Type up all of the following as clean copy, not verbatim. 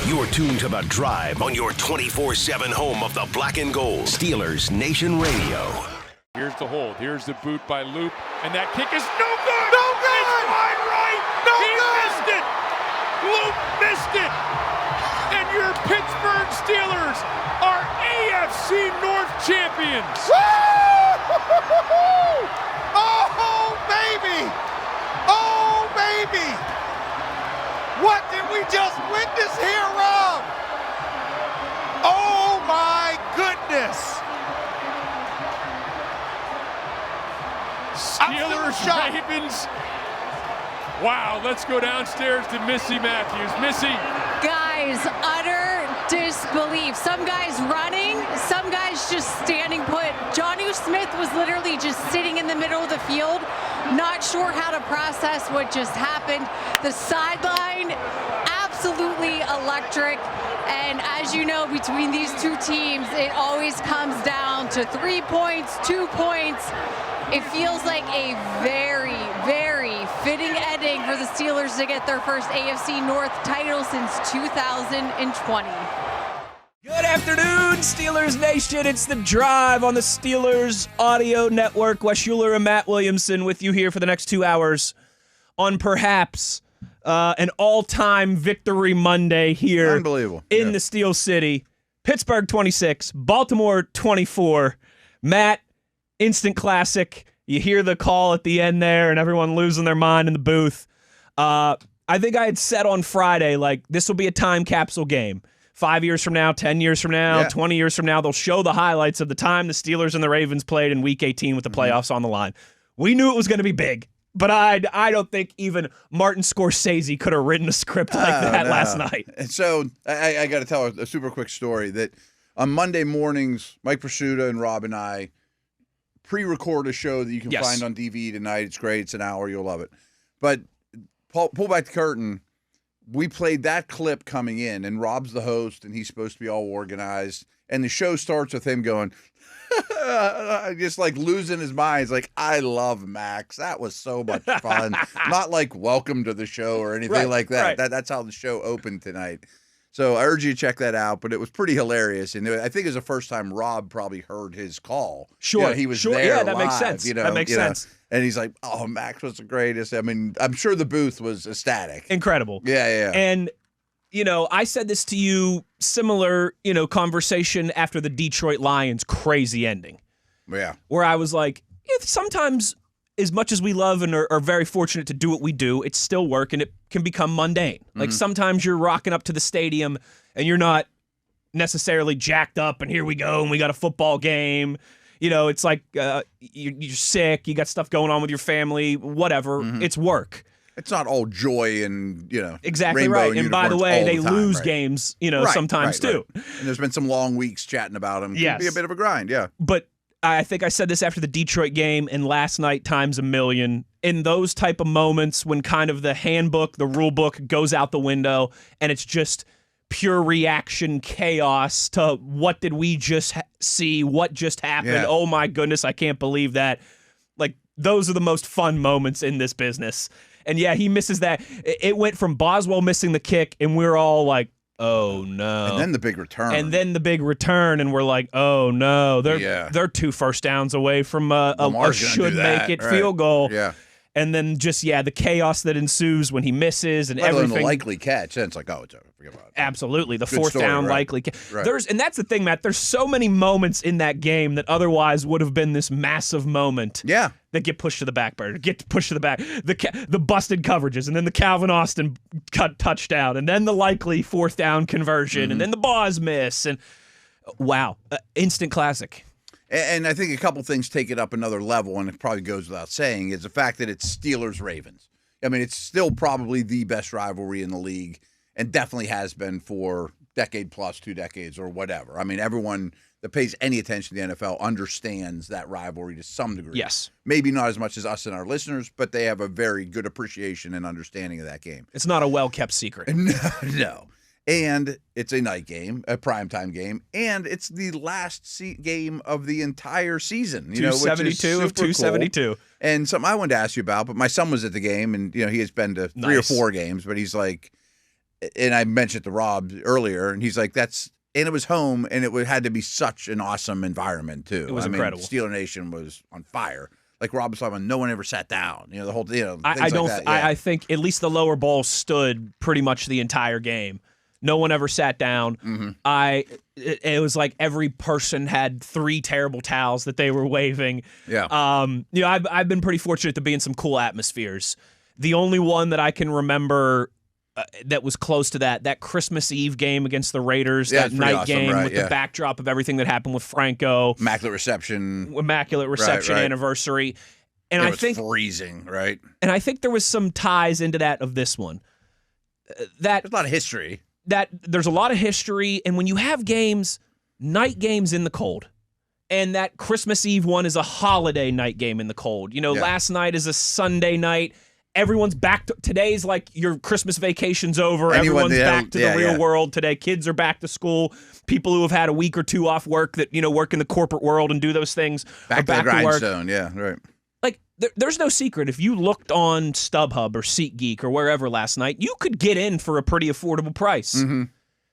You're tuned to The Drive on your 24/7 home of the black and gold. Steelers Nation Radio. Here's the hold. Here's the boot by Loop. And that kick is no good. No good. It's wide right. No he good. Missed it. Loop missed it. And your Pittsburgh Steelers are AFC North champions. Oh, baby. Oh, baby. What did we just witness here, Rob? Oh, my goodness. Steelers, Ravens. Wow, let's go downstairs to Missy Matthews. Missy. Guys, utter disbelief. Some guys running, some guys just standing put. Jonnu Smith was literally just sitting in the middle of the field, not sure how to process what just happened. The sideline, absolutely electric. And as you know, between these two teams, it always comes down to 3 points, 2 points. It feels like a very, very fitting ending for the Steelers to get their first AFC North title since 2020. Good afternoon, Steelers Nation. It's The Drive on the Steelers Audio Network. Wes Uhler and Matt Williamson with you here for the next 2 hours on perhaps an all-time victory Monday here in the Steel City. Pittsburgh 26, Baltimore 24. Matt, instant classic. You hear the call at the end there and everyone losing their mind in the booth. I think I had said on Friday, like, this will be a time capsule game. 5 years from now, 10 years from now, 20 years from now, they'll show the highlights of the time the Steelers and the Ravens played in Week 18 with the playoffs on the line. We knew it was going to be big, but I don't think even Martin Scorsese could have written a script like that last night. And so I got to tell a super quick story that on Monday mornings, Mike Prosciutto and Rob and I pre-record a show that you can find on DVD tonight. It's great. It's an hour. You'll love it. But pull back the curtain. We played that clip coming in, and Rob's the host, and he's supposed to be all organized. And the show starts with him going, just like losing his mind. He's like, I love Max. That was so much fun. Not like welcome to the show or anything like that. That's how the show opened tonight. So I urge you to check that out, but it was pretty hilarious. And I think it was the first time Rob probably heard his call. Sure. He was there Yeah, that live, makes sense. That makes sense. And he's like, oh, Max was the greatest. I mean, I'm sure the booth was ecstatic. Incredible. Yeah. And, I said this to you, similar, conversation after the Detroit Lions crazy ending. Yeah. Where I was like, sometimes as much as we love and are very fortunate to do what we do, it's still work and it can become mundane. Like sometimes you're rocking up to the stadium and you're not necessarily jacked up and here we go and we got a football game. It's like you're sick, you got stuff going on with your family, whatever. It's work. It's not all joy and, exactly rainbow right. And by the way, they lose right. games, sometimes too. Right. And there's been some long weeks chatting about them. Yes. It can be a bit of a grind, yeah. But I think I said this after the Detroit game and last night times a million. In those type of moments when kind of the handbook, the rule book goes out the window and it's just pure reaction chaos to what did we just see, what just happened. Yeah. Oh my goodness, I can't believe that. Like, those are the most fun moments in this business. And yeah, he misses that. It went from Boswell missing the kick and we're all like, oh no. And then the big return. And we're like, oh no. They're 2 first downs away from a should make it field goal. Yeah. And then just the chaos that ensues when he misses and everything. everything. The likely catch. Then it's like, oh, it's over. Forget about it. Absolutely. The Good fourth story, down right. likely catch. Right. And that's the thing, Matt. There's so many moments in that game that otherwise would have been this massive moment. Yeah. That get pushed to the back burner, get pushed to the back, the busted coverages, and then the Calvin Austin touchdown, and then the likely fourth down conversion, and then the Boz miss, and wow, instant classic. And I think a couple things take it up another level, and it probably goes without saying, is the fact that it's Steelers-Ravens. I mean, it's still probably the best rivalry in the league, and definitely has been for decade plus, 2 decades, or whatever. I mean, everyone that pays any attention to the NFL understands that rivalry to some degree. Yes. Maybe not as much as us and our listeners, but they have a very good appreciation and understanding of that game. It's not a well-kept secret. No. And it's a night game, a primetime game, and it's the last game of the entire season. 272 of 272. Cool. And something I wanted to ask you about, but my son was at the game, and he has been to 3 or 4 games, but he's like, and I mentioned to Rob earlier, and he's like, and it was home, and it had to be such an awesome environment, too. It was incredible. Steeler Nation was on fire. Like Rob was talking about, no one ever sat down. The whole, I think at least the lower bowl stood pretty much the entire game. No one ever sat down. Mm-hmm. It was like every person had 3 terrible towels that they were waving. Yeah. I've been pretty fortunate to be in some cool atmospheres. The only one that I can remember that was close to that Christmas Eve game against the Raiders, that night awesome, game with the backdrop of everything that happened with Franco. Immaculate reception anniversary. And it was freezing, right? And I think there was some ties into that of this one. There's a lot of history. There's a lot of history, and when you have games, night games in the cold, and that Christmas Eve one is a holiday night game in the cold. Last night is a Sunday night. Everyone's back to today's like your Christmas vacation's over. Everyone's back to the real world today. Kids are back to school. People who have had a week or 2 off work that work in the corporate world and do those things back to the grindstone. Yeah, right. Like there's no secret. If you looked on StubHub or SeatGeek or wherever last night, you could get in for a pretty affordable price. Mm-hmm.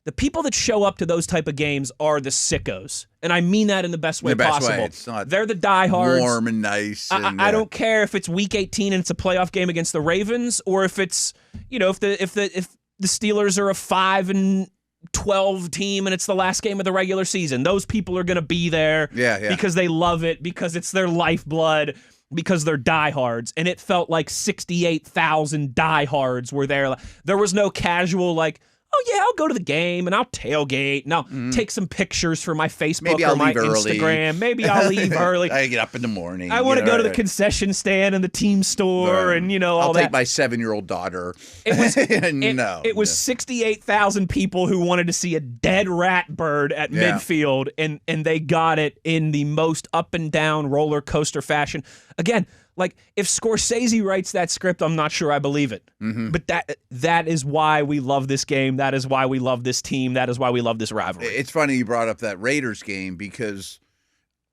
The people that show up to those type of games are the sickos, and I mean that in the best way possible. It's not They're the diehards. Warm and nice. I don't care if it's Week 18 and it's a playoff game against the Ravens, or if it's if the Steelers are a 5-12 team and it's the last game of the regular season. Those people are going to be there because they love it, because it's their lifeblood, because they're diehards. And it felt like 68,000 diehards were there. There was no casual oh, yeah, I'll go to the game, and I'll tailgate, and I'll take some pictures for my Facebook or my Instagram. Maybe I'll leave early. I get up in the morning. I want to go to the concession stand and the team store and, all that. I'll take my 7-year-old daughter. It was 68,000 people who wanted to see a dead rat bird at midfield, and they got it in the most up-and-down roller coaster fashion. Again, if Scorsese writes that script, I'm not sure I believe it. Mm-hmm. But that is why we love this game. That is why we love this team. That is why we love this rivalry. It's funny you brought up that Raiders game because,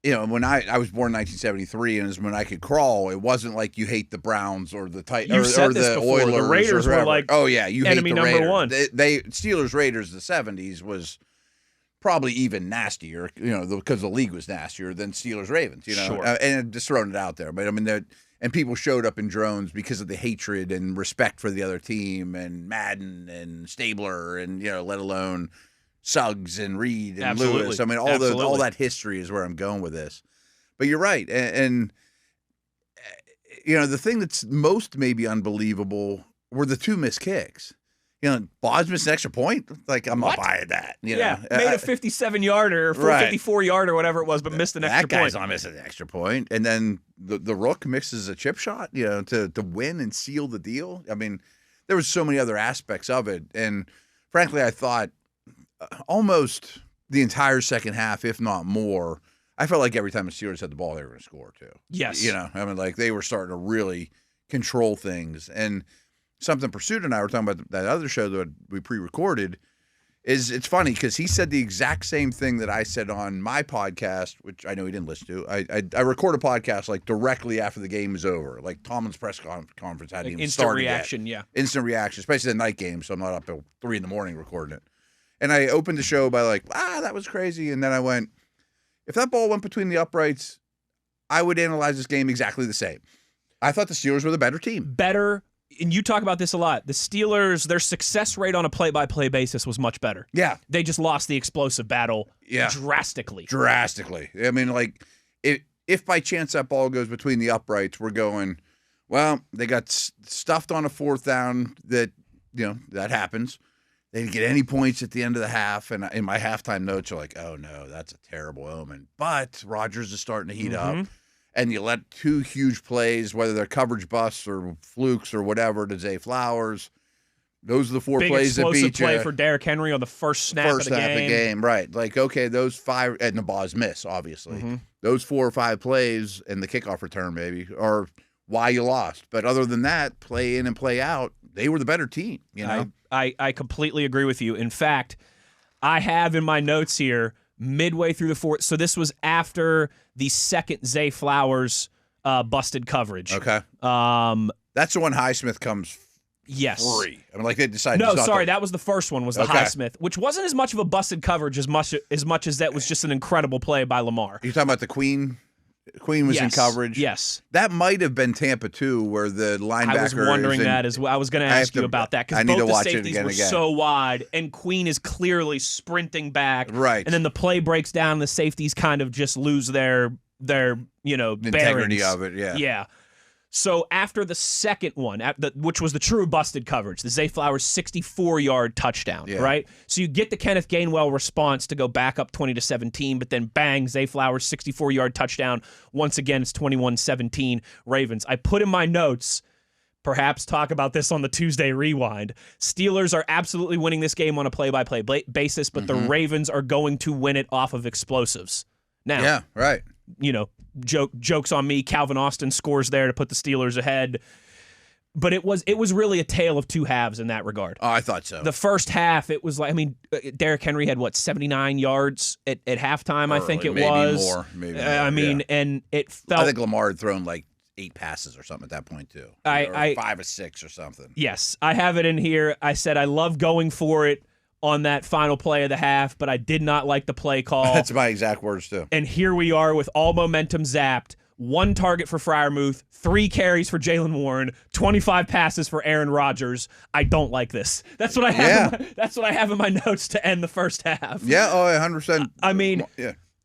when I was born in 1973, and when I could crawl, it wasn't like you hate the Browns or the Titans or the Oilers. The Raiders were like, oh yeah, you enemy hate the number Raiders. one. They Steelers Raiders the 70s was probably even nastier, because the league was nastier than Steelers Ravens, Sure. And just throwing it out there. But I mean, and people showed up in drones because of the hatred and respect for the other team, and Madden and Stabler, and let alone Suggs and Reed and Absolutely. Lewis. I mean, all that history is where I'm going with this. But you're right, and the thing that's most maybe unbelievable were the 2 missed kicks. Boz missed an extra point. I'm not buying that. Made a 57-yarder or 54-yarder, whatever it was, but missed an extra point. That guy's not missing an extra point. And then the Rook misses a chip shot, to win and seal the deal. I mean, there was so many other aspects of it. And frankly, I thought almost the entire second half, if not more, I felt like every time the Steelers had the ball, they were going to score too. Yes. They were starting to really control things. And something Pursuit and I were talking about that other show that we pre-recorded is it's funny because he said the exact same thing that I said on my podcast, which I know he didn't listen to. I record a podcast directly after the game is over. Tomlin's press conference hadn't even started reaction, yet. Instant reaction, especially the night game, so I'm not up till 3 a.m. recording it. And I opened the show by that was crazy. And then I went, if that ball went between the uprights, I would analyze this game exactly the same. I thought the Steelers were the better team. And you talk about this a lot. The Steelers, their success rate on a play-by-play basis was much better. Yeah. They just lost the explosive battle drastically. Drastically. I mean, if by chance that ball goes between the uprights, we're going, well, they got stuffed on a 4th down that, that happens. They didn't get any points at the end of the half. And in my halftime notes are oh, no, that's a terrible omen. But Rodgers is starting to heat up. And you let 2 huge plays, whether they're coverage busts or flukes or whatever, to Zay Flowers. Those are the 4 plays that beat you. Big explosive play for Derrick Henry on the first snap of the game. Right. okay, those 5, and the Boz miss, obviously. Mm-hmm. Those 4 or 5 plays and the kickoff return, maybe, are why you lost. But other than that, play in and play out, they were the better team. I completely agree with you. In fact, I have in my notes here, midway through the 4th. So this was after the second Zay Flowers busted coverage. Okay. That's the one Highsmith comes Yes. free. I mean, like they decided. No, sorry, that was the first one. Was the Highsmith, which wasn't as much of a busted coverage as much as that was just an incredible play by Lamar. You're talking about the Queen. Queen was in coverage. Yes. That might have been Tampa too, where the linebacker. I was wondering that as well. I was going to ask you about that because both the safeties were so wide, and Queen is clearly sprinting back. Right. And then the play breaks down, and the safeties kind of just lose their integrity bearings. of it. Yeah. Yeah. So after the second one, which was the true busted coverage, the Zay Flowers 64-yard touchdown, right? So you get the Kenneth Gainwell response to go back up 20-17, but then bang, Zay Flowers 64-yard touchdown. Once again, it's 21-17 Ravens. I put in my notes, perhaps talk about this on the Tuesday Rewind. Steelers are absolutely winning this game on a play-by-play basis, but the Ravens are going to win it off of explosives. Now, yeah, right. Jokes on me. Calvin Austin scores there to put the Steelers ahead. But it was really a tale of two halves in that regard. Oh, I thought so. The first half, it was like, Derrick Henry had 79 yards at halftime, I think it was. Maybe more. And it felt. I think Lamar had thrown like 8 passes or something at that point too. Or 5 or 6 or something. Yes, I have it in here. I said I love going for it on that final play of the half, but I did not like the play call. That's my exact words too. And here we are with all momentum zapped. 1 target for Freiermuth, 3 carries for Jaylen Warren, 25 passes for Aaron Rodgers. I don't like this. That's what I have. That's what I have in my notes to end the first half. Yeah, 100%. I mean,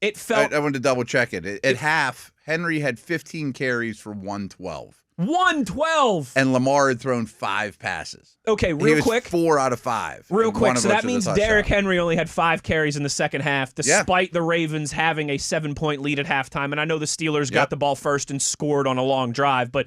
it felt. I wanted to double check it. At half, Henry had 15 carries for 112. 112. And Lamar had thrown 5 passes. Okay, real quick. 4 out of 5. Real quick. So that means Derrick Henry only had 5 carries in the second half, despite the Ravens having a 7-point lead at halftime. And I know the Steelers got the ball first and scored on a long drive, but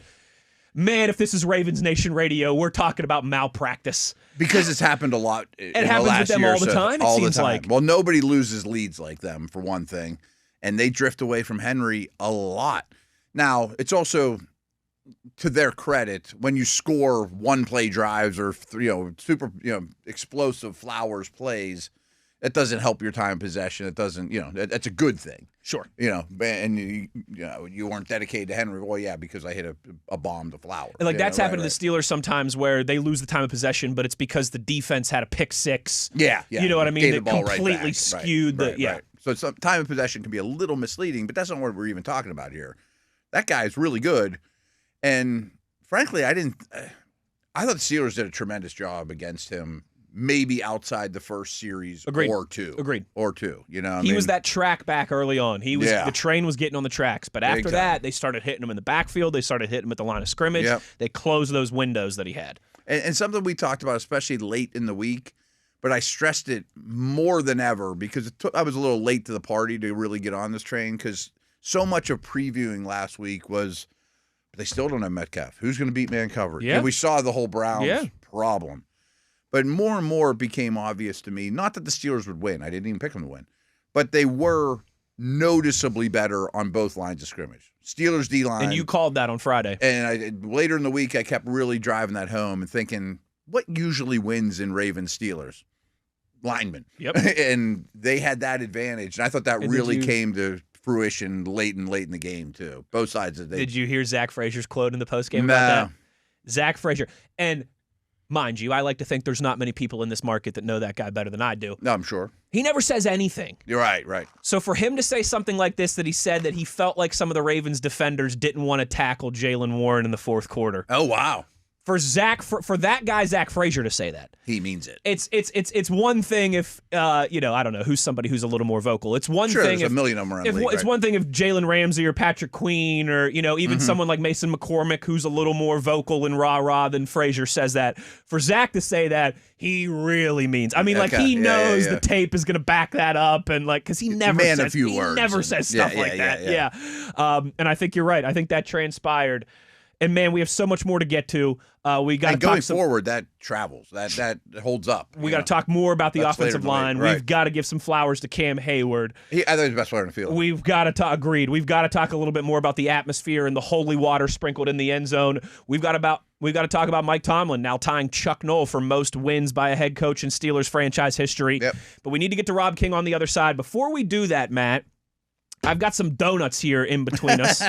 man, if this is Ravens Nation Radio, we're talking about malpractice. Because it's happened a lot. It happens with them all the time, it seems like. Well, nobody loses leads like them, for one thing. And they drift away from Henry a lot. Now, it's also, to their credit, when you score one-play drives or super explosive Flowers plays, it doesn't help your time possession. It doesn't, that's a good thing. Sure. And you weren't dedicated to Henry. Well, yeah, because I hit a bomb to Flowers. Like that's happened to the Steelers sometimes where they lose the time of possession, but it's because the defense had a pick six. Yeah. You know what I mean? That completely skewed Right. So time of possession can be a little misleading, but that's not what we're even talking about here. That guy is really good. And frankly, I thought the Steelers did a tremendous job against him, maybe outside the first series or two. Agreed. Or two. He was that track back early on. The train was getting on the tracks. But after that, they started hitting him in the backfield. They started hitting him at the line of scrimmage. Yep. They closed those windows that he had. And something we talked about, especially late in the week, but I stressed it more than ever because I was a little late to the party to really get on this train because so much of previewing last week was they still don't have Metcalf. Who's going to beat man coverage? Yeah. And we saw the whole Browns problem. But more and more it became obvious to me, not that the Steelers would win. I didn't even pick them to win. But they were noticeably better on both lines of scrimmage. Steelers D-line. And you called that on Friday. And later in the week, I kept really driving that home and thinking, what usually wins in Ravens Steelers? Linemen. Yep. And they had that advantage. And I thought that really came to fruition late in the game, too. Both sides of the Did you hear Zach Frazier's quote in the postgame about that? Zach Frazier. And mind you, I like to think there's not many people in this market that know that guy better than I do. No, I'm sure. He never says anything. You're right. So for him to say something like this, that he said that he felt like some of the Ravens defenders didn't want to tackle Jaylen Warren in the fourth quarter. Oh, wow. For that guy, Zach Frazier, to say that. He means it. It's one thing if, I don't know, who's somebody who's a little more vocal. It's one thing if a million of them around the league, it's one thing if Jalen Ramsey or Patrick Queen or, even someone like Mason McCormick who's a little more vocal and rah-rah than Frazier says that. For Zach to say that, he really means. I mean, he knows the tape is going to back that up and because he never says stuff like that. Yeah. And I think you're right. I think that transpired. And man, we have so much more to get to. We got going forward. That travels. That holds up. We got to talk more about the offensive line. Right. We've got to give some flowers to Cam Heyward. I think he's the best player in the field. We've got to talk. Agreed. We've got to talk a little bit more about the atmosphere and the holy water sprinkled in the end zone. We've got to talk about Mike Tomlin now tying Chuck Noll for most wins by a head coach in Steelers franchise history. Yep. But we need to get to Rob King on the other side. Before we do that, Matt, I've got some donuts here in between us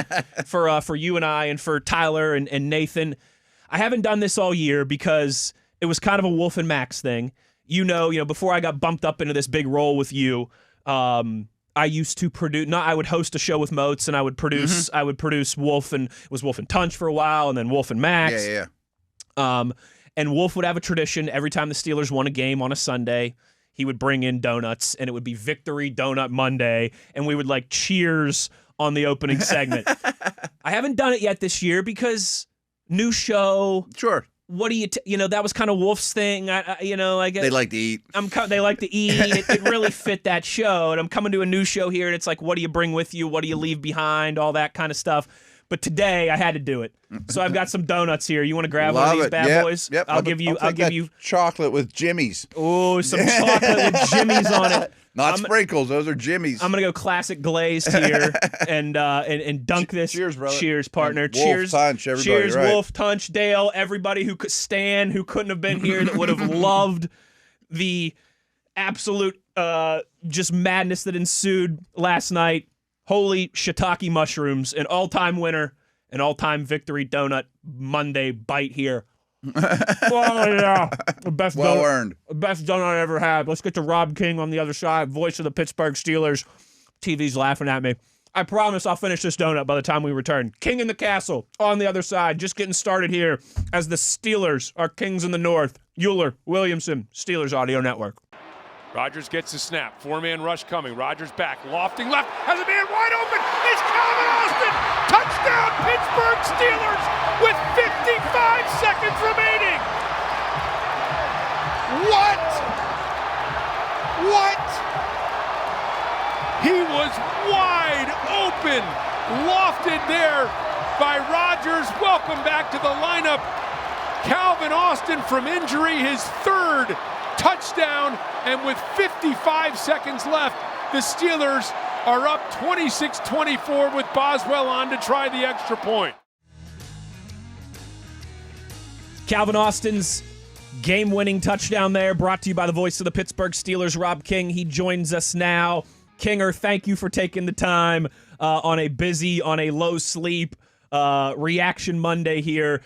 for you and I and for Tyler and Nathan. I haven't done this all year because it was kind of a Wolf and Max thing. You know, before I got bumped up into this big role with you, I used to produce. I would host a show with Moats, and I would produce. I would produce Wolf, and it was Wolf and Tunch for a while, and then Wolf and Max. Yeah. And Wolf would have a tradition every time the Steelers won a game on a Sunday. He would bring in donuts, and it would be Victory Donut Monday, and we would like cheers on the opening segment. I haven't done it yet this year because new show. Sure. What do you, that was kind of Wolf's thing. I guess They like to eat. They like to eat. It really fit that show. And I'm coming to a new show here, and it's like, what do you bring with you? What do you leave behind? All that kind of stuff. But today I had to do it. So I've got some donuts here. You want to grab one of these bad boys? Yep. I'll give you chocolate with Jimmy's. Oh, some chocolate with Jimmy's on it. Not sprinkles. Those are Jimmy's. I'm gonna go classic glazed here and dunk this. Cheers, brother. Cheers, partner. Wolf, Cheers, Tunch, everybody. Cheers, right. Wolf, Tunch, Dale, everybody who could stand, who couldn't have been here, that would have loved the absolute just madness that ensued last night. Holy shiitake mushrooms, an all-time winner, an all-time Victory Donut Monday bite here. Oh, yeah. Best earned. Best donut I ever had. Let's get to Rob King on the other side, voice of the Pittsburgh Steelers. TV's laughing at me. I promise I'll finish this donut by the time we return. King in the castle on the other side, just getting started here as the Steelers are kings in the north. Uhler, Williamson, Steelers Audio Network. Rodgers gets the snap. Four-man rush coming. Rodgers back, lofting left, has a man wide open. It's Calvin Austin. Touchdown, Pittsburgh Steelers with 55 seconds remaining. What? He was wide open, lofted there by Rodgers. Welcome back to the lineup. Calvin Austin from injury, his third touchdown, and with 55 seconds left, the Steelers are up 26-24 with Boswell on to try the extra point. Calvin Austin's game-winning touchdown there, brought to you by the voice of the Pittsburgh Steelers, Rob King. He joins us now. Kinger, thank you for taking the time on a low sleep Reaction Monday here.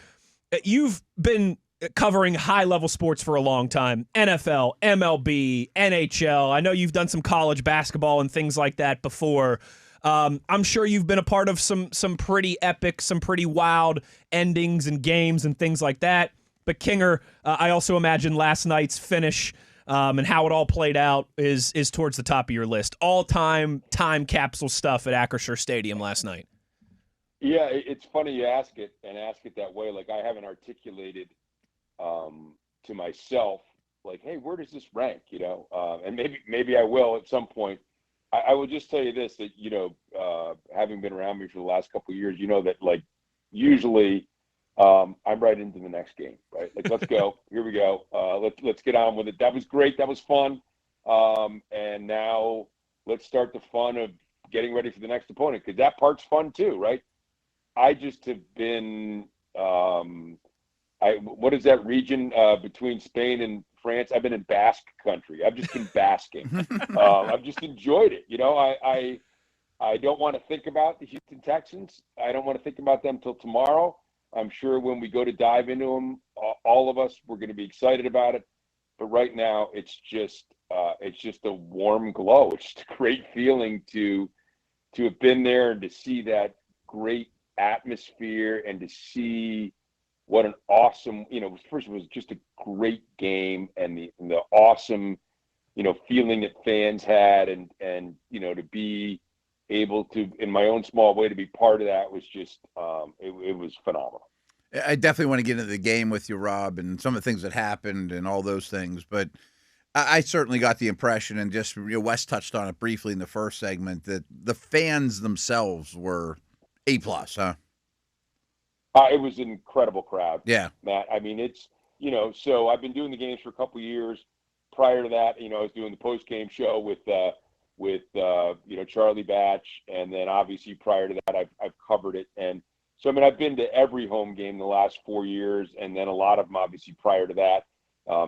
You've been covering high-level sports for a long time. NFL, MLB, NHL. I know you've done some college basketball and things like that before. I'm sure you've been a part of some pretty epic, some pretty wild endings and games and things like that. But Kinger, I also imagine last night's finish and how it all played out is towards the top of your list. All-time time capsule stuff at Acrisure Stadium last night. Yeah, it's funny you ask it that way. Like, I haven't articulated to myself, like, hey, where does this rank? And maybe I will at some point. I will just tell you this, that having been around me for the last couple of years, that like usually I'm right into the next game, right? Like, let's go. Here we go. Let's get on with it. That was great. That was fun. And now let's start the fun of getting ready for the next opponent, because that part's fun too, right? I just have been what is that region between Spain and France? I've been in Basque country. I've just been basking. I've just enjoyed it. I don't want to think about the Houston Texans. I don't want to think about them till tomorrow. I'm sure when we go to dive into them, all of us, we're going to be excited about it. But right now, it's just a warm glow. It's just a great feeling to have been there and to see that great atmosphere and to see what an awesome, first it was just a great game, and the awesome, feeling that fans had, and to be able to, in my own small way, to be part of that was just, it was phenomenal. I definitely want to get into the game with you, Rob, and some of the things that happened and all those things. But I certainly got the impression, and just Wes touched on it briefly in the first segment, that the fans themselves were A+, huh? It was an incredible crowd. Yeah, Matt. I mean, it's, so I've been doing the games for a couple of years. Prior to that, I was doing the post-game show with Charlie Batch, and then obviously prior to that, I've covered it. And so, I mean, I've been to every home game the last 4 years, and then a lot of them obviously prior to that,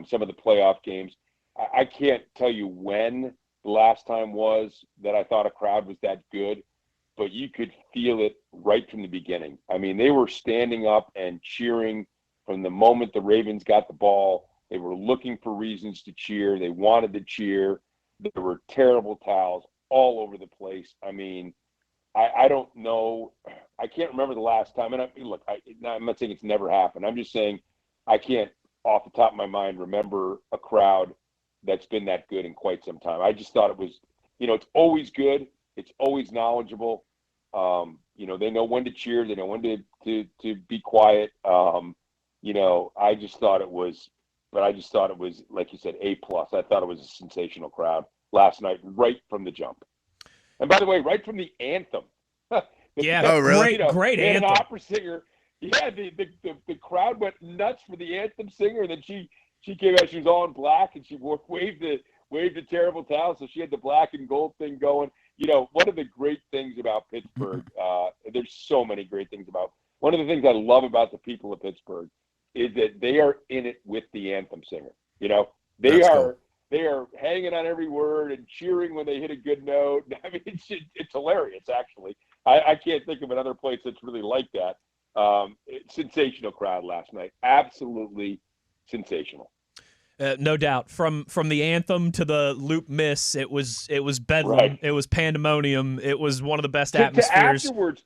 some of the playoff games. I can't tell you when the last time was that I thought a crowd was that good, but you could feel it right from the beginning. I mean, they were standing up and cheering from the moment the Ravens got the ball. They were looking for reasons to cheer. They wanted to cheer. There were terrible towels all over the place. I mean, I don't know. I can't remember the last time. And I'm not saying it's never happened. I'm just saying I can't, off the top of my mind, remember a crowd that's been that good in quite some time. I just thought it was, it's always good. It's always knowledgeable. They know when to cheer. They know when to be quiet. I just thought it was, like you said, A+. I thought it was a sensational crowd last night, right from the jump. And by the way, right from the anthem. Really? Great anthem. An opera singer. Yeah, the crowd went nuts for the anthem singer, and then she came out. She was all in black, and she waved the terrible towel, so she had the black and gold thing going. One of the great things about Pittsburgh, there's so many great things about. One of the things I love about the people of Pittsburgh is that they are in it with the anthem singer. They are hanging on every word and cheering when they hit a good note. I mean, it's hilarious, actually. I can't think of another place that's really like that. Sensational crowd last night. Absolutely sensational. No doubt. From the anthem to the loop miss, it was bedlam. Right. It was pandemonium. It was one of the best atmospheres. Afterwards,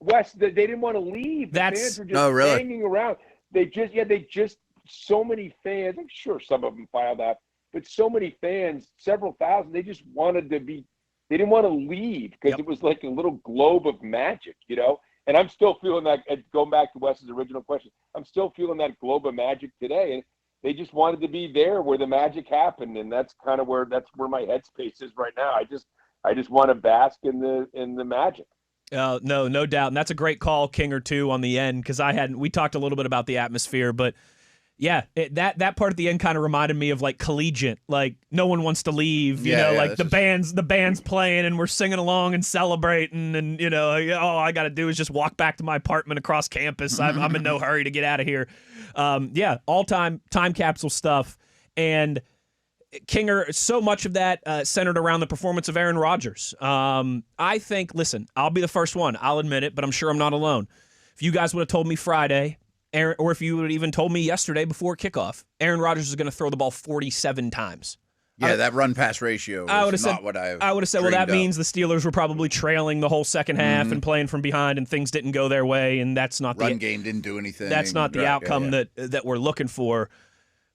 Wes, they didn't want to leave. The fans were just hanging around. They just so many fans. I'm sure some of them filed out, but so many fans, several thousand. They just wanted to be. They didn't want to leave because it was like a little globe of magic, And I'm still feeling that. Going back to Wes's original question, I'm still feeling that globe of magic today. And they just wanted to be there where the magic happened, and that's where my headspace is right now. I just want to bask in the magic. No doubt, and that's a great call, King or two on the end, because we talked a little bit about the atmosphere, but yeah, that part at the end kind of reminded me of like collegiate, like no one wants to leave, like the band's playing and we're singing along and celebrating, and all I got to do is just walk back to my apartment across campus. I'm in no hurry to get out of here. All time capsule stuff, and Kinger, so much of that centered around the performance of Aaron Rodgers. I think, listen, I'll be the first one. I'll admit it, but I'm sure I'm not alone. If you guys would have told me Friday, or if you would have even told me yesterday before kickoff, Aaron Rodgers is going to throw the ball 47 times. Yeah, that run-pass ratio is not what I would have said, well, that means the Steelers were probably trailing the whole second half and playing from behind, and things didn't go their way, and that's not Run game didn't do anything. That's not the outcome that we're looking for.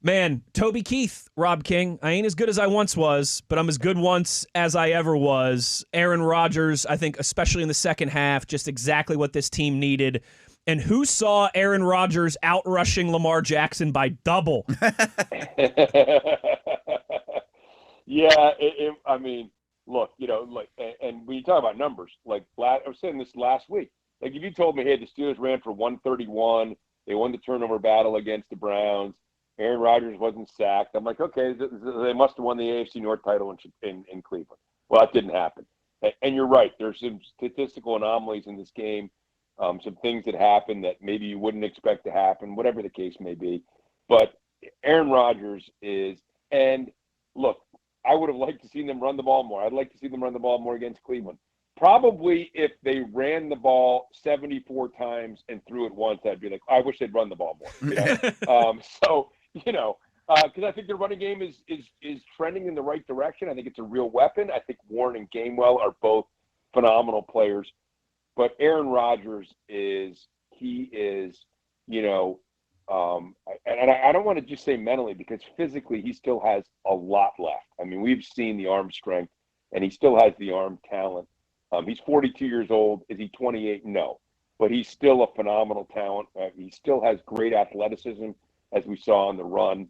Man, Toby Keith, Rob King, I ain't as good as I once was, but I'm as good once as I ever was. Aaron Rodgers, I think, especially in the second half, just exactly what this team needed. And who saw Aaron Rodgers out-rushing Lamar Jackson by double? Yeah, I mean, look, and when you talk about numbers, I was saying this last week. Like, if you told me, hey, the Steelers ran for 131, they won the turnover battle against the Browns, Aaron Rodgers wasn't sacked, I'm like, okay, they must have won the AFC North title in Cleveland. Well, that didn't happen. And you're right. There's some statistical anomalies in this game, some things that happen that maybe you wouldn't expect to happen, whatever the case may be. But Aaron Rodgers is – and, look, I would have liked to see them run the ball more. I'd like to see them run the ball more against Cleveland. Probably if they ran the ball 74 times and threw it once, I'd be like, I wish they'd run the ball more. Because I think their running game is trending in the right direction. I think it's a real weapon. I think Warren and Gainwell are both phenomenal players. But Aaron Rodgers and I don't want to just say mentally, because physically he still has a lot left. I mean, we've seen the arm strength, and he still has the arm talent. He's 42 years old. Is he 28? No. But he's still a phenomenal talent. He still has great athleticism, as we saw on the run.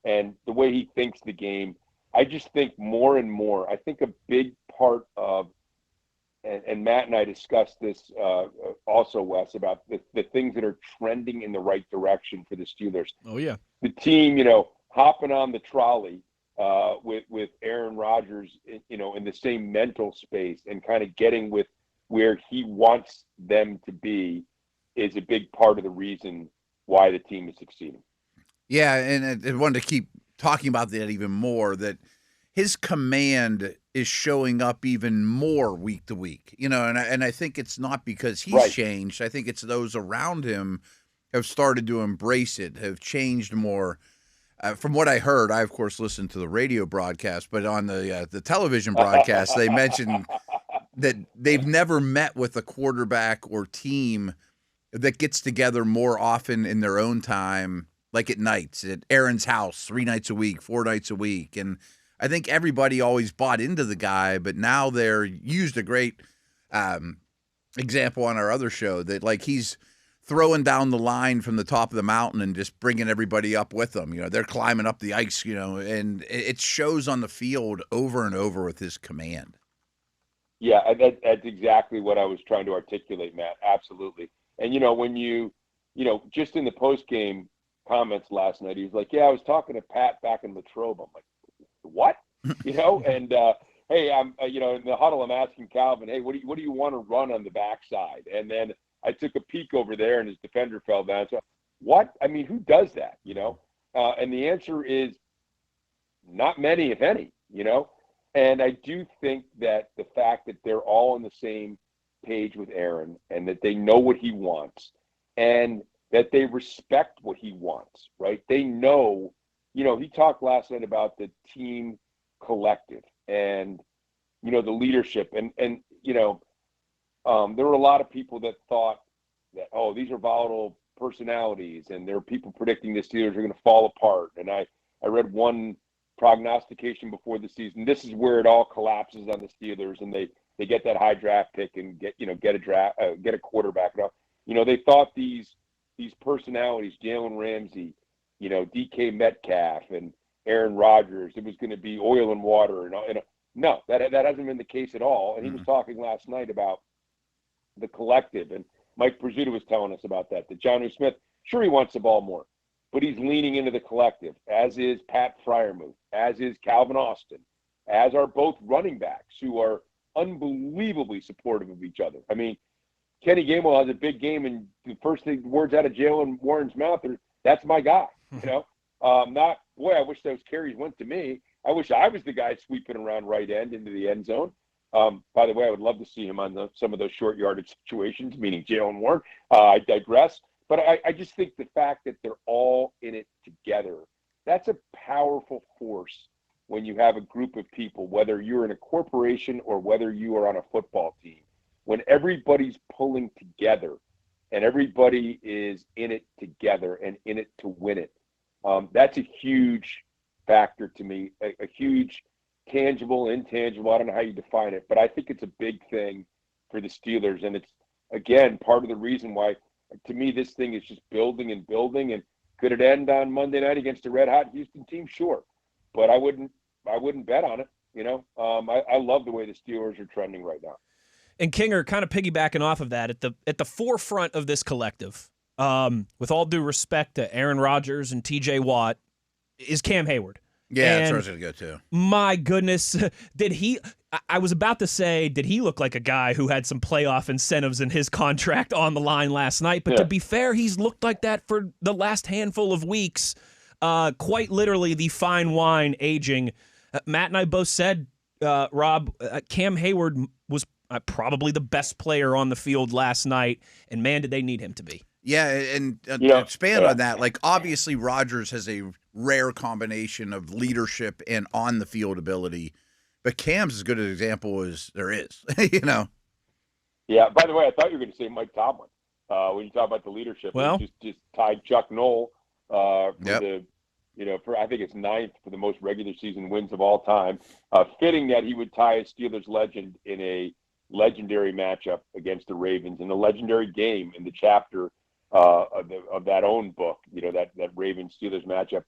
And the way he thinks the game, I just think more and more, I think a big part of, and Matt and I discussed this also, Wes, about the things that are trending in the right direction for the Steelers. Oh, yeah. The team, hopping on the trolley with Aaron Rodgers, in the same mental space and kind of getting with where he wants them to be is a big part of the reason why the team is succeeding. Yeah, and I wanted to keep talking about that even more, that his command is showing up even more week to week, and I think it's not because he's changed. I think it's those around him have started to embrace it, have changed more. From what I heard, I, of course, listened to the radio broadcast, but on the television broadcast, they mentioned that they've never met with a quarterback or team that gets together more often in their own time, like at nights, at Aaron's house, 3 nights a week, 4 nights a week. And I think everybody always bought into the guy, but now they're used a great example on our other show that, like, he's throwing down the line from the top of the mountain and just bringing everybody up with them. They're climbing up the ice, and it shows on the field over and over with his command. Yeah, that's exactly what I was trying to articulate, Matt. Absolutely. And, when just in the post-game comments last night, he was like, yeah, I was talking to Pat back in Latrobe. I'm like, what? And, hey, I'm, in the huddle, I'm asking Calvin, hey, what do you want to run on the backside? And then I took a peek over there, and his defender fell down. So, what? I mean, who does that? And the answer is not many, if any. And I do think that the fact that they're all on the same page with Aaron, and that they know what he wants, and that they respect what he wants. Right? They know. He talked last night about the team collective and the leadership, and there were a lot of people that thought that, oh, these are volatile personalities, and there are people predicting the Steelers are going to fall apart. And I read one prognostication before the season. This is where it all collapses on the Steelers, and they get that high draft pick and get a quarterback. They thought these personalities, Jalen Ramsey, DK Metcalf, and Aaron Rodgers, it was going to be oil and water, and no, that hasn't been the case at all. And he was talking last night about the collective, and Mike Prizzuto was telling us about that Jonnu Smith, sure, he wants the ball more, but he's leaning into the collective, as is Pat Freiermuth, as is Calvin Austin, as are both running backs, who are unbelievably supportive of each other. I mean, Kenny Gainwell has a big game, and the first words out of Jalen Warren's mouth are, that's my guy. Not, boy, I wish those carries went to me. I wish I was the guy sweeping around right end into the end zone. By the way, I would love to see him on some of those short yardage situations, meaning Jalen Warren. I digress. But I just think the fact that they're all in it together, that's a powerful force when you have a group of people, whether you're in a corporation or whether you are on a football team. When everybody's pulling together and everybody is in it together and in it to win it, that's a huge factor to me, a huge tangible, intangible, I don't know how you define it, but I think it's a big thing for the Steelers. And it's, again, part of the reason why, to me, this thing is just building and building. And could it end on Monday night against a red-hot Houston team? Sure. But I wouldn't bet on it, I love the way the Steelers are trending right now. And Kinger, kind of piggybacking off of that, at the forefront of this collective, with all due respect to Aaron Rodgers and TJ Watt, is Cam Heyward. Yeah, that's where I was going to go too. My goodness, I was about to say, did he look like a guy who had some playoff incentives in his contract on the line last night? But to be fair, he's looked like that for the last handful of weeks. Quite literally, the fine wine aging. Matt and I both said, Rob, Cam Heyward was probably the best player on the field last night, and man, did they need him to be. Yeah, and to expand on that, like, obviously Rodgers has a rare combination of leadership and on-the-field ability, but Cam's as good an example as there is, Yeah, by the way, I thought you were going to say Mike Tomlin when you talk about the leadership. Well, just tied Chuck Noll for I think it's 9th for the most regular season wins of all time. Fitting that he would tie a Steelers legend in a legendary matchup against the Ravens, in a legendary game in the chapter of that own book, that Ravens Steelers matchup.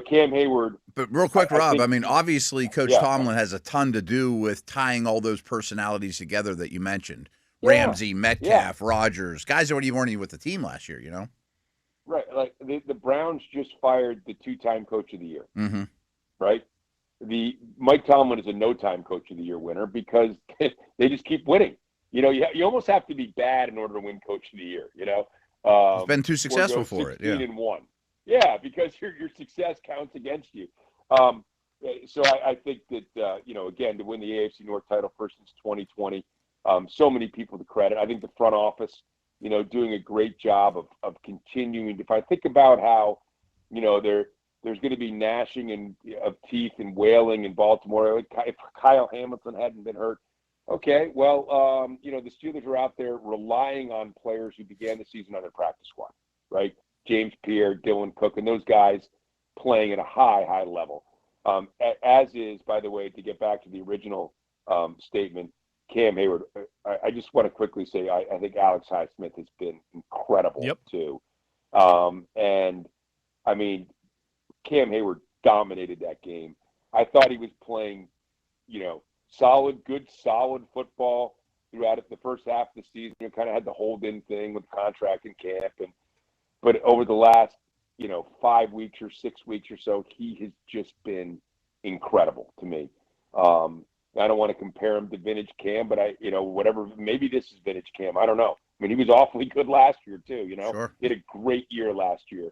Cam Heyward. But real quick, Rob, I mean, obviously Coach Tomlin has a ton to do with tying all those personalities together that you mentioned. Ramsey, Metcalf, Rodgers, guys that weren't even with the team last year, Right. Like the Browns just fired the 2-time Coach of the Year. Mm-hmm. Right. The Mike Tomlin is a no-time Coach of the Year winner because they just keep winning. You almost have to be bad in order to win Coach of the Year. It's been too successful for it. 16-1. Yeah, because your success counts against you. So I think that again, to win the AFC North title first since 2020, so many people to credit. I think the front office doing a great job of continuing. If I think about how, there's going to be gnashing of teeth and wailing in Baltimore. If Kyle Hamilton hadn't been hurt, okay, well, the Steelers are out there relying on players who began the season on their practice squad, right? James Pierre, Dylan Cook, and those guys playing at a high level. As is, by the way, to get back to the original statement, Cam Heyward, I just want to quickly say I think Alex Highsmith has been incredible too. And I mean, Cam Heyward dominated that game. I thought he was playing, solid football throughout it. The first half of the season, kind of had the hold-in thing with contract and camp, but over the last 5 weeks or 6 weeks or so, he has just been incredible to me. I don't want to compare him to vintage Cam, but whatever, maybe this is vintage Cam. I don't know. I mean, he was awfully good last year too. Sure. He had a great year last year.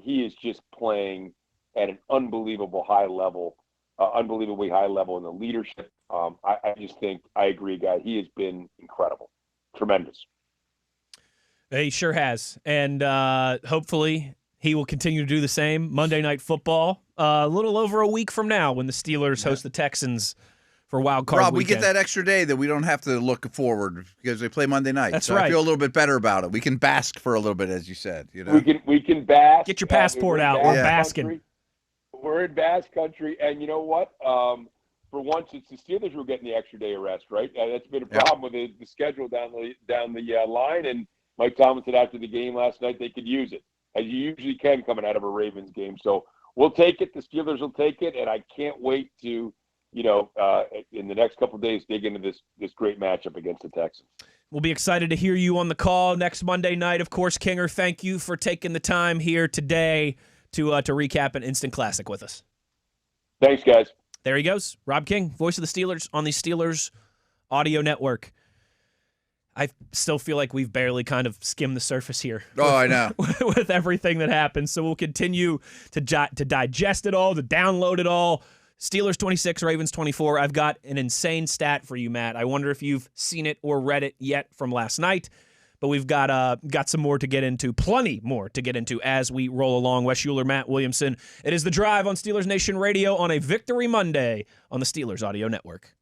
He is just playing at an unbelievably high level in the leadership. I just think, I agree, guy. He has been incredible, tremendous. He sure has, and hopefully he will continue to do the same. Monday Night Football, a little over a week from now, when the Steelers host the Texans for Wild Card Rob, weekend. we get that extra day that we don't have to look forward because they play Monday night. That's so right. I feel a little bit better about it. We can bask for a little bit, as you said. We can bask. Get your passport out. We're basking. Country. We're in Bass country, and you know what? For once, it's the Steelers who are getting the extra day of rest, right? That's been a problem with the schedule down the line. And Mike Tomlin said after the game last night they could use it, as you usually can coming out of a Ravens game. So we'll take it. The Steelers will take it, and I can't wait to, in the next couple of days, dig into this great matchup against the Texans. We'll be excited to hear you on the call next Monday night. Of course, Kinger, thank you for taking the time here today to recap an instant classic with us. Thanks, guys. There he goes. Rob King, voice of the Steelers on the Steelers Audio Network. I still feel like we've barely kind of skimmed the surface here. Oh, I know. With everything that happens. So we'll continue to digest it all, to download it all. Steelers 26, Ravens 24. I've got an insane stat for you, Matt. I wonder if you've seen it or read it yet from last night. But we've got some more to get into, plenty more to get into as we roll along. Wes Uhler, Matt Williamson. It is The Drive on Steelers Nation Radio on a Victory Monday on the Steelers Audio Network.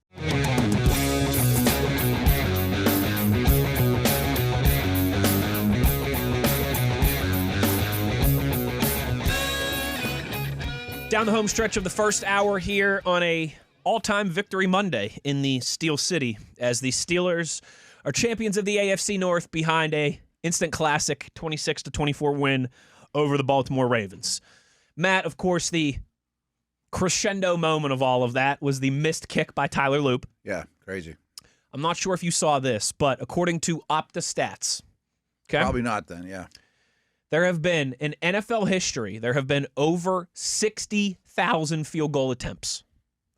Down the home stretch of the first hour here on a all-time Victory Monday in the Steel City as the Steelers are champions of the AFC North behind a instant classic 26-24 win over the Baltimore Ravens. Matt, of course, the crescendo moment of all of that was the missed kick by Tyler Loop. Yeah, crazy. I'm not sure if you saw this, but according to Opta Stats, okay? Probably not then, yeah. There have been, in NFL history, there have been over 60,000 field goal attempts.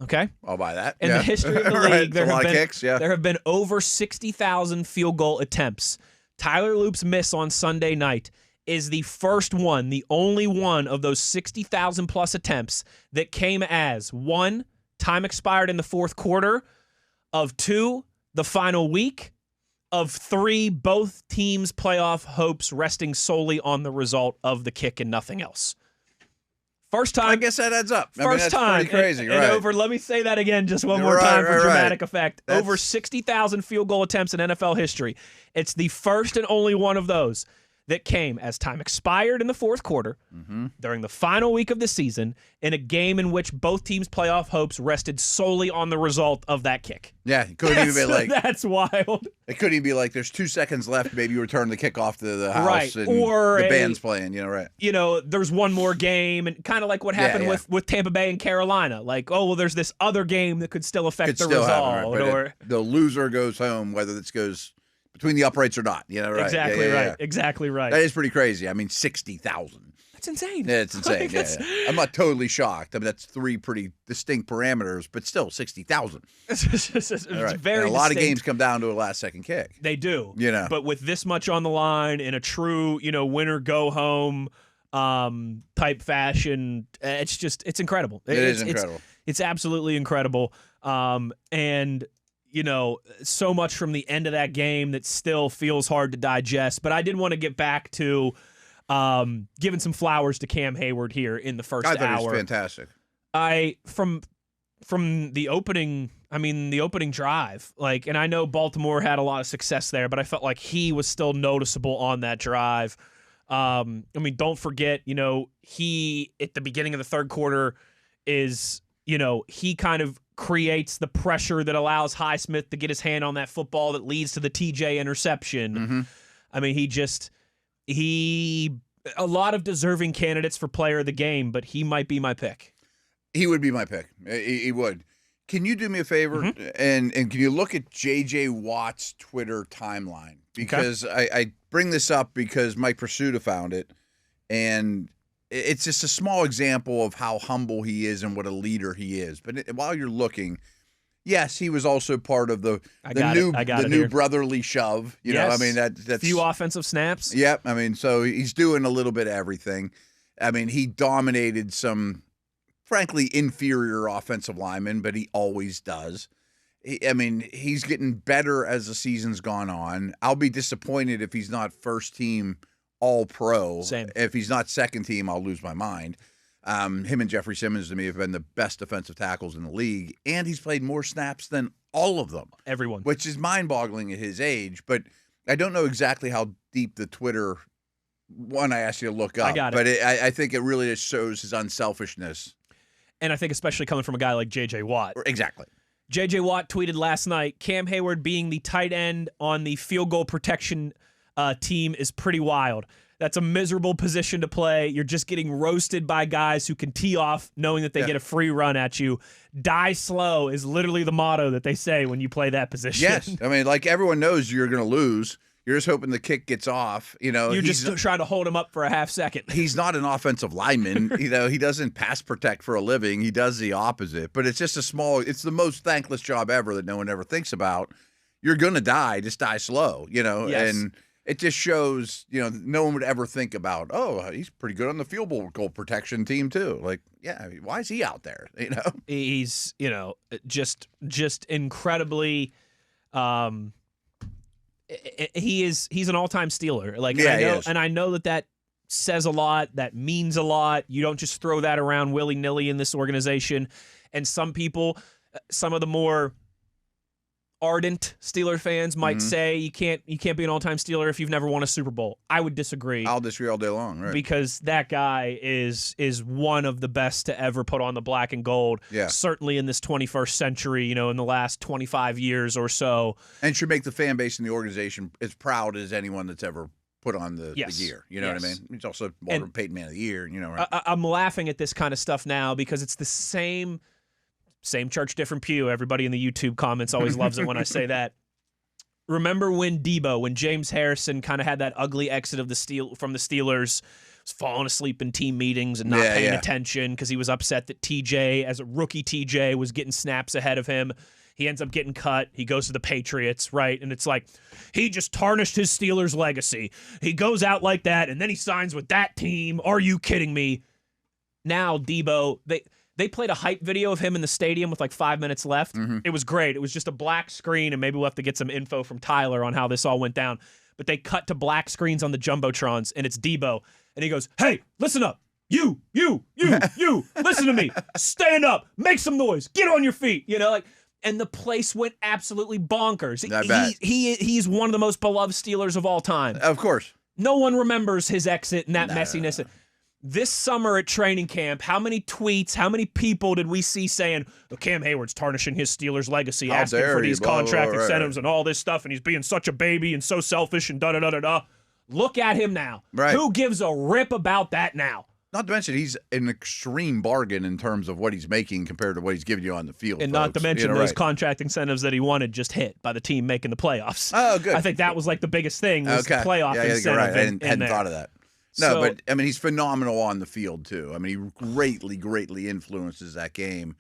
Okay? I'll buy that. In the history of the league, there have been over 60,000 field goal attempts. Tyler Loop's miss on Sunday night is the first one, the only one of those 60,000 plus attempts that came as 1, time expired in the fourth quarter, of 2, the final week, of 3, both teams' playoff hopes resting solely on the result of the kick and nothing else. First time. I guess that adds up. First time. Pretty crazy, and right? Over, let me say that again just one more time for dramatic effect. Over 60,000 field goal attempts in NFL history. It's the first and only one of those that came as time expired in the fourth quarter during the final week of the season in a game in which both teams' playoff hopes rested solely on the result of that kick. Yeah, it couldn't even be like that's wild. It couldn't even be like there's 2 seconds left. Maybe you return the kickoff to the house, right? And or the band's playing. Right? There's one more game, and kind of like what happened with Tampa Bay and Carolina. Like, there's this other game that could still affect the result, happen, right? Or the loser goes home, whether this goes between the uprights or not. Right? Exactly right. Yeah. Exactly right. That is pretty crazy. I mean, 60,000. That's insane. Yeah, it's insane. Yeah. I'm not totally shocked. I mean, that's 3 pretty distinct parameters, but still 60,000. It's right. very and a lot distinct. of games come down to a last-second kick. They do. But with this much on the line in a true, winner go home type fashion, it's incredible. It is incredible. It's absolutely incredible. And so much from the end of that game that still feels hard to digest. But I did want to get back to giving some flowers to Cam Heyward here in the first hour. I thought he was fantastic. From the opening drive, and I know Baltimore had a lot of success there, but I felt like he was still noticeable on that drive. Don't forget, he at the beginning of the third quarter is, he kind of creates the pressure that allows Highsmith to get his hand on that football that leads to the TJ interception. Mm-hmm. A lot of deserving candidates for player of the game, but he might be my pick. He would be my pick. He would. Can you do me a favor and can you look at J.J. Watt's Twitter timeline? Because I bring this up because Mike Pursuta found it, and it's just a small example of how humble he is and what a leader he is. But while you're looking, yes, he was also part of the new brotherly shove. That's few offensive snaps. Yep. So he's doing a little bit of everything. He dominated some, frankly, inferior offensive linemen, but he always does. He's getting better as the season's gone on. I'll be disappointed if he's not first team All-Pro. Same. If he's not second team, I'll lose my mind. Him and Jeffrey Simmons, to me, have been the best defensive tackles in the league, and he's played more snaps than all of them. Everyone. Which is mind-boggling at his age, but I don't know exactly how deep the Twitter one I asked you to look up. I got it. But I think it really just shows his unselfishness. And I think especially coming from a guy like J.J. Watt. Exactly. J.J. Watt tweeted last night, Cam Heyward being the tight end on the field goal protection team is pretty wild. That's a miserable position to play. You're just getting roasted by guys who can tee off knowing that they get a free run at you. Die slow is literally the motto that they say when you play that position. Yes. Everyone knows you're going to lose. You're just hoping the kick gets off. You're just trying to hold him up for a half second. He's not an offensive lineman. He doesn't pass protect for a living. He does the opposite. But it's just it's the most thankless job ever that no one ever thinks about. You're going to die. Just die slow, Yes. And it just shows, no one would ever think about, oh, he's pretty good on the field goal protection team too. Why is he out there? He's, just incredibly he's an all-time Steeler. I know that says a lot, that means a lot. You don't just throw that around willy-nilly in this organization. And some people, some of the more ardent Steeler fans might say you can't be an all-time Steeler if you've never won a Super Bowl. I would disagree. I'll disagree all day long, right? Because that guy is one of the best to ever put on the black and gold. Yeah. Certainly in this 21st century, in the last 25 years or so. And should make the fan base and the organization as proud as anyone that's ever put on the gear. You know what I mean? He's also Walter Payton Man of the Year, right? I'm laughing at this kind of stuff now because it's the same church, different pew. Everybody in the YouTube comments always loves it when I say that. Remember when James Harrison kind of had that ugly exit of from the Steelers, was falling asleep in team meetings and not paying attention because he was upset that TJ, as a rookie TJ, was getting snaps ahead of him. He ends up getting cut. He goes to the Patriots, right? And it's like, he just tarnished his Steelers legacy. He goes out like that, and then he signs with that team. Are you kidding me? Now, Debo, they played a hype video of him in the stadium with 5 minutes left. Mm-hmm. It was great. It was just a black screen, and maybe we'll have to get some info from Tyler on how this all went down. But they cut to black screens on the Jumbotrons, and it's Debo. And he goes, hey, listen up. You, listen to me. Stand up. Make some noise. Get on your feet. And the place went absolutely bonkers. He's one of the most beloved Steelers of all time. Of course. No one remembers his exit and that messiness. No. This summer at training camp, how many tweets, how many people did we see saying, Cam Heyward's tarnishing his Steelers legacy, asking for these contract incentives and all this stuff, and he's being such a baby and so selfish and da-da-da-da-da. Look at him now. Right. Who gives a rip about that now? Not to mention, he's an extreme bargain in terms of what he's making compared to what he's giving you on the field. And not to mention those contract incentives that he wanted just hit by the team making the playoffs. Oh, good. I think that was the biggest thing was the playoff incentive. You're right. I hadn't there. thought of that. No, but he's phenomenal on the field too. He greatly influences that game.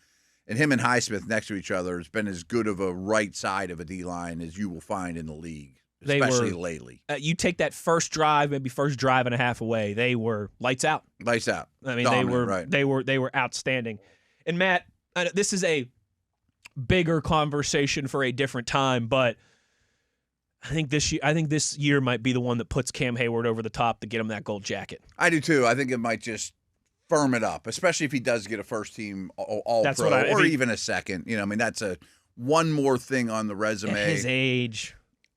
And him and Highsmith next to each other has been as good of a right side of a D-line as you will find in the league, especially lately. You take that first drive and a half away, they were lights out. Lights out. Dominant, they were outstanding. And Matt, this is a bigger conversation for a different time, but I think this year might be the one that puts Cam Heyward over the top to get him that gold jacket. I do too. I think it might just firm it up, especially if he does get a first team all-pro or even a second. I mean, that's one more thing on the resume. At his age,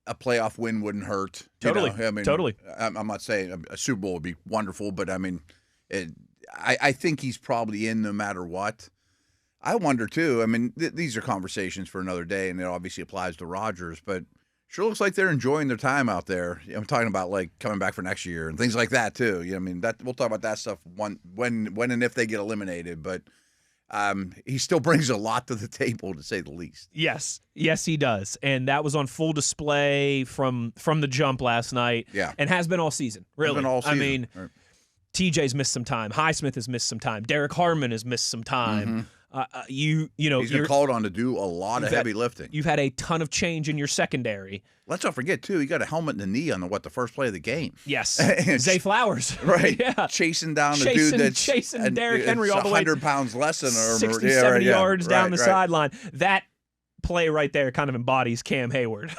a playoff win wouldn't hurt. Totally. I mean, totally. I'm not saying a Super Bowl would be wonderful, but I mean, I think he's probably in no matter what. I wonder too. I mean, these are conversations for another day, and it obviously applies to Rodgers, but sure looks like they're enjoying their time out there. I'm talking about like coming back for next year and things like that too. I mean, we'll talk about that stuff when and if they get eliminated, but he still brings a lot to the table, to say the least. Yes, he does, and that was on full display from the jump last night. Yeah, and has been all season. Really, been all season. I mean, right. TJ's missed some time. Highsmith has missed some time. Derek Harmon has missed some time. Mm-hmm. He's been called on to do a lot of heavy lifting. You've had a ton of change in your secondary. Let's not forget too, he got a helmet in the knee on the first play of the game. Yes, Zay Flowers, right? Yeah, chasing down the dude that's chasing Derrick Henry all the way 100 pounds less than 60, 70 yards down the sideline. That play right there kind of embodies Cam Heyward.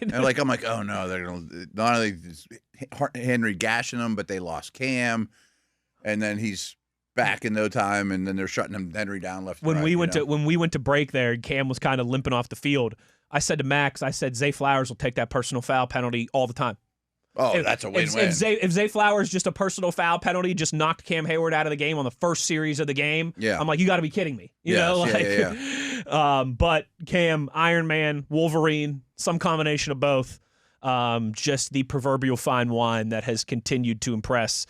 And I'm like, oh no, they're gonna not only is Henry gashing him, but they lost Cam, and then he's back in no time, and then they're shutting Henry down left. When and right, we went to break there, Cam was kind of limping off the field. I said to Max, Zay Flowers will take that personal foul penalty all the time. Oh, that's a win-win. If Zay Flowers just a personal foul penalty just knocked Cam Heyward out of the game on the first series of the game, I'm like, you got to be kidding me. But Cam, Iron Man, Wolverine, some combination of both. Just the proverbial fine wine that has continued to impress.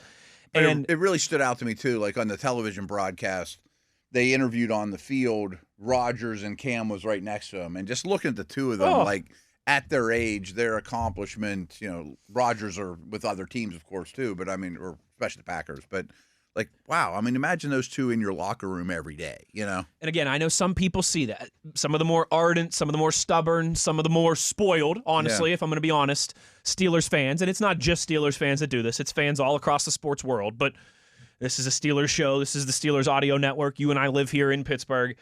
And it really stood out to me too. Like on the television broadcast, they interviewed on the field. Rodgers and Cam was right next to him, and just looking at the two of them, like at their age, their accomplishment. Rodgers are with other teams, of course, too. But I mean, or especially the Packers. But like, wow, I mean, imagine those two in your locker room every day. And again, I know some people see that. Some of the more ardent, some of the more stubborn, some of the more spoiled. Honestly, if I'm going to be honest, Steelers fans, and it's not just Steelers fans that do this. It's fans all across the sports world. But this is a Steelers show. This is the Steelers audio network. You and I live here in Pittsburgh.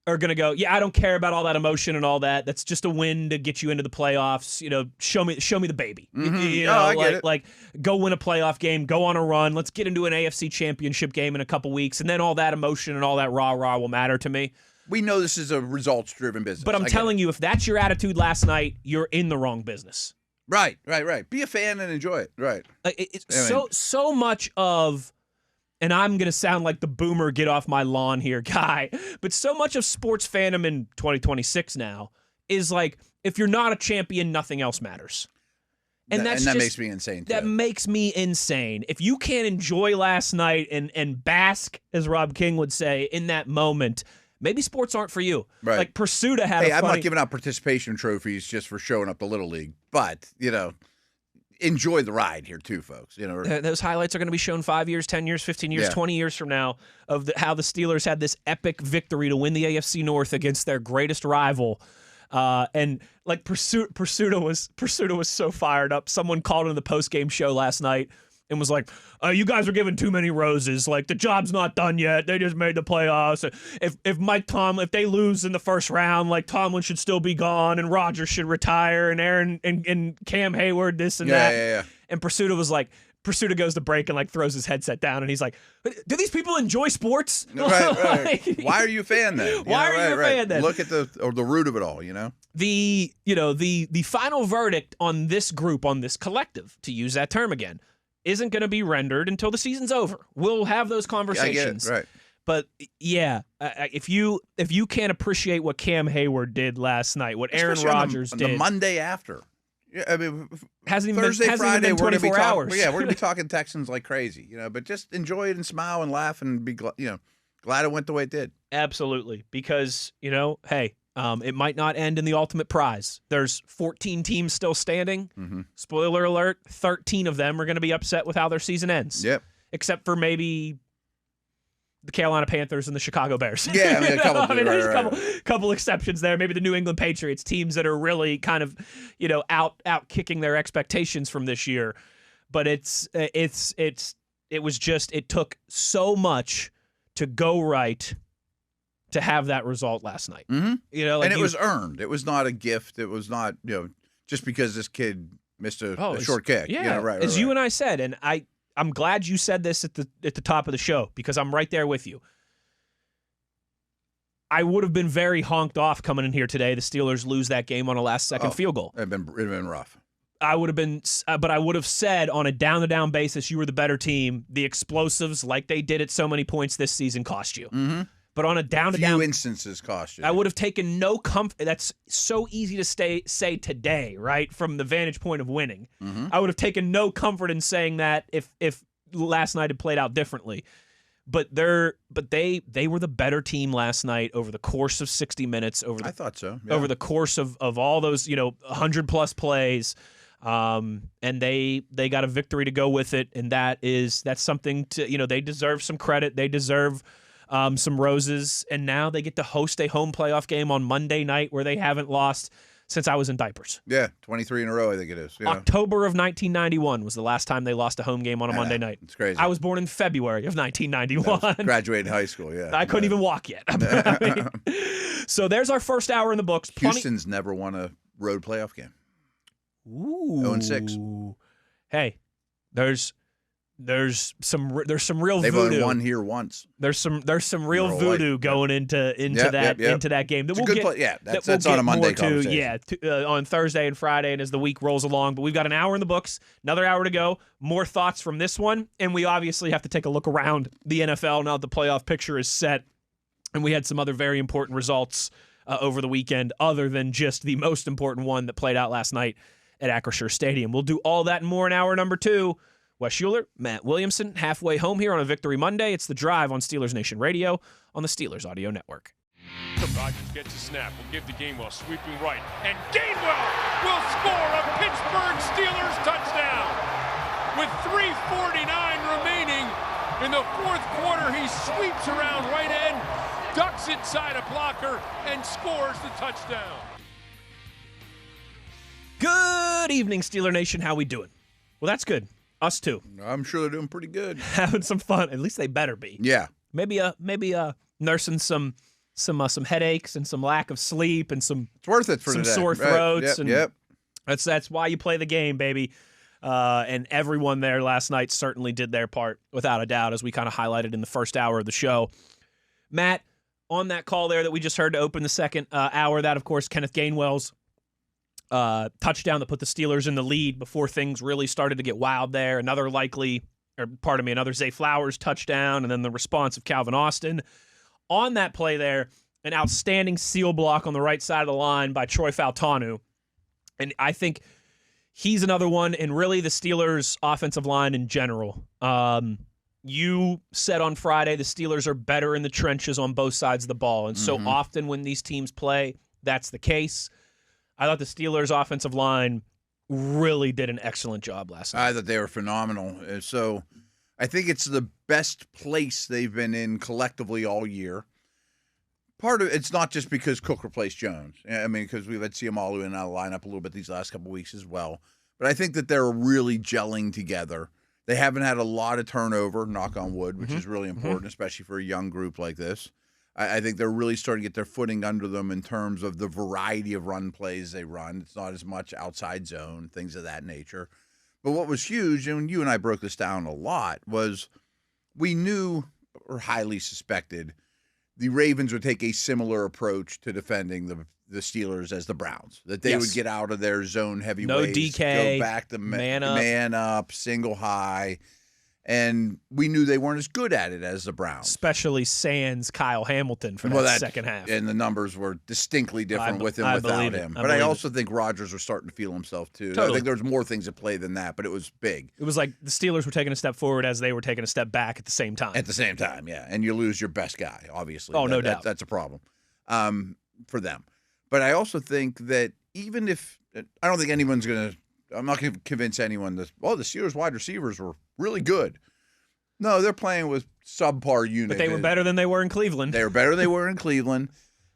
Are going to go, yeah, I don't care about all that emotion and all that. That's just a win to get you into the playoffs. Show me the baby. Mm-hmm. I get it. Like, go win a playoff game, go on a run. Let's get into an AFC championship game in a couple weeks, and then all that emotion and all that rah-rah will matter to me. We know this is a results-driven business. But I'm telling you, if that's your attitude last night, you're in the wrong business. Right. Be a fan and enjoy it. Right. So much of... And I'm going to sound like the boomer get off my lawn here guy, but so much of sports fandom in 2026 now is like, if you're not a champion, nothing else matters. And that makes me insane, too. That makes me insane. If you can't enjoy last night and bask, as Rob King would say, in that moment, maybe sports aren't for you. Right. Like Pursuta had I'm not giving out participation trophies just for showing up to Little League, but, enjoy the ride here too, folks. Those highlights are going to be shown 5 years, 10 years, 15 years, 20 years from now of how the Steelers had this epic victory to win the AFC North against their greatest rival. And like Pursuta was so fired up. Someone called in the post-game show last night and was like, you guys are giving too many roses. Like, the job's not done yet. They just made the playoffs. If they lose in the first round, like, Tomlin should still be gone and Rodgers should retire and Aaron and Cam Heyward, this and that. Yeah. And Pursuta goes to break and like throws his headset down and he's like, do these people enjoy sports? Right. Why are you a fan then? Why are you a fan then? Look at the root of it all, The final verdict on this group, on this collective, to use that term again, isn't going to be rendered until the season's over. We'll have those conversations. I get it, right. But yeah, if you can't appreciate what Cam Heyward did last night, what Aaron Rodgers did the Monday after, I mean, hasn't Thursday, even Friday, been 24 hours. We're going to be talking Texans like crazy, But just enjoy it and smile and laugh and be glad it went the way it did. Absolutely, because hey. It might not end in the ultimate prize. There's 14 teams still standing. Mm-hmm. Spoiler alert, 13 of them are going to be upset with how their season ends. Yep. Except for maybe the Carolina Panthers and the Chicago Bears. Yeah, a couple. There's a couple exceptions there. Maybe the New England Patriots, teams that are really kind of, out kicking their expectations from this year. But it took so much to go right to have that result last night. Mm-hmm. You know, like and it was earned. It was not a gift. It was not, just because this kid missed a short kick. Yeah, right. As you and I said, and I'm glad you said this at the top of the show because I'm right there with you. I would have been very honked off coming in here today. The Steelers lose that game on a last-second field goal. It'd been rough. I would have been, but I would have said on a down-to-down basis, you were the better team. The explosives, like they did at so many points this season, cost you. Mm-hmm. But on a down-to-down, few instances cost you. I would have taken no comfort. That's so easy to say today, right? From the vantage point of winning, I would have taken no comfort in saying that if last night had played out differently. But they were the better team last night over the course of 60 minutes. I thought so. Yeah. Over the course of all those 100+ plays, and they got a victory to go with it, and that's something to they deserve some credit. They deserve some roses, and now they get to host a home playoff game on Monday night where they haven't lost since I was in diapers. Yeah, 23 in a row, I think it is. Yeah. October of 1991 was the last time they lost a home game on a Monday night. It's crazy. I was born in February of 1991. Graduated high school, yeah. I couldn't even walk yet. So there's our first hour in the books. Houston's never won a road playoff game. Ooh. 0-6. Hey, there's some real They've voodoo. only won here once. There's some real voodoo going into that game that we'll get. That's on a Monday conversation. On Thursday and Friday, and as the week rolls along. But we've got an hour in the books, another hour to go. More thoughts from this one, and we obviously have to take a look around the NFL now that the playoff picture is set, and we had some other very important results over the weekend, other than just the most important one that played out last night at Acrisure Stadium. We'll do all that and more in hour number 2. Wes Uhler, Matt Williamson, halfway home here on a Victory Monday. It's The Drive on Steelers Nation Radio on the Steelers Audio Network. Rodgers gets a snap. Will give to Gainwell, sweeping right. And Gainwell will score a Pittsburgh Steelers touchdown. With 3:49 remaining in the fourth quarter, he sweeps around right end, ducks inside a blocker, and scores the touchdown. Good evening, Steeler Nation. How we doing? Well, that's good. Us too. I'm sure they're doing pretty good. Having some fun. At least they better be. Yeah. Maybe nursing some headaches and some lack of sleep and some. It's worth it for some today. Sore throats. Right. Yep. That's why you play the game, baby. And everyone there last night certainly did their part, without a doubt, as we kind of highlighted in the first hour of the show. Matt, on that call there that we just heard to open the second hour, that of course Kenneth Gainwell's touchdown that put the Steelers in the lead before things really started to get wild there. Another Zay Flowers touchdown, and then the response of Calvin Austin. On that play there, an outstanding seal block on the right side of the line by Troy Fautanu. And I think he's another one, and really the Steelers' offensive line in general. You said on Friday the Steelers are better in the trenches on both sides of the ball, and so often when these teams play, that's the case. I thought the Steelers' offensive line really did an excellent job last night. I thought they were phenomenal. So I think it's the best place they've been in collectively all year. Part of it's not just because Cook replaced Jones. I mean, because we've had Ciamalu in and out of the lineup a little bit these last couple of weeks as well. But I think that they're really gelling together. They haven't had a lot of turnover, knock on wood, which is really important, especially for a young group like this. I think they're really starting to get their footing under them in terms of the variety of run plays they run. It's not as much outside zone, things of that nature. But what was huge, and you and I broke this down a lot, was we knew or highly suspected the Ravens would take a similar approach to defending the Steelers as the Browns. That they would get out of their zone heavy ways, DK, go back to man up, single high. And we knew they weren't as good at it as the Browns. Especially sans Kyle Hamilton for that second half. And the numbers were distinctly different with and without him. But I also think Rodgers was starting to feel himself, too. Totally. I think there was more things at play than that, but it was big. It was like the Steelers were taking a step forward as they were taking a step back at the same time. At the same time, yeah. And you lose your best guy, obviously. Oh, no doubt. That's a problem for them. But I also think that even if – I don't think anyone's going to – I'm not going to convince anyone that, the Steelers wide receivers were really good. No, they're playing with subpar units. But they were better than they were in Cleveland. They were better than they were in Cleveland.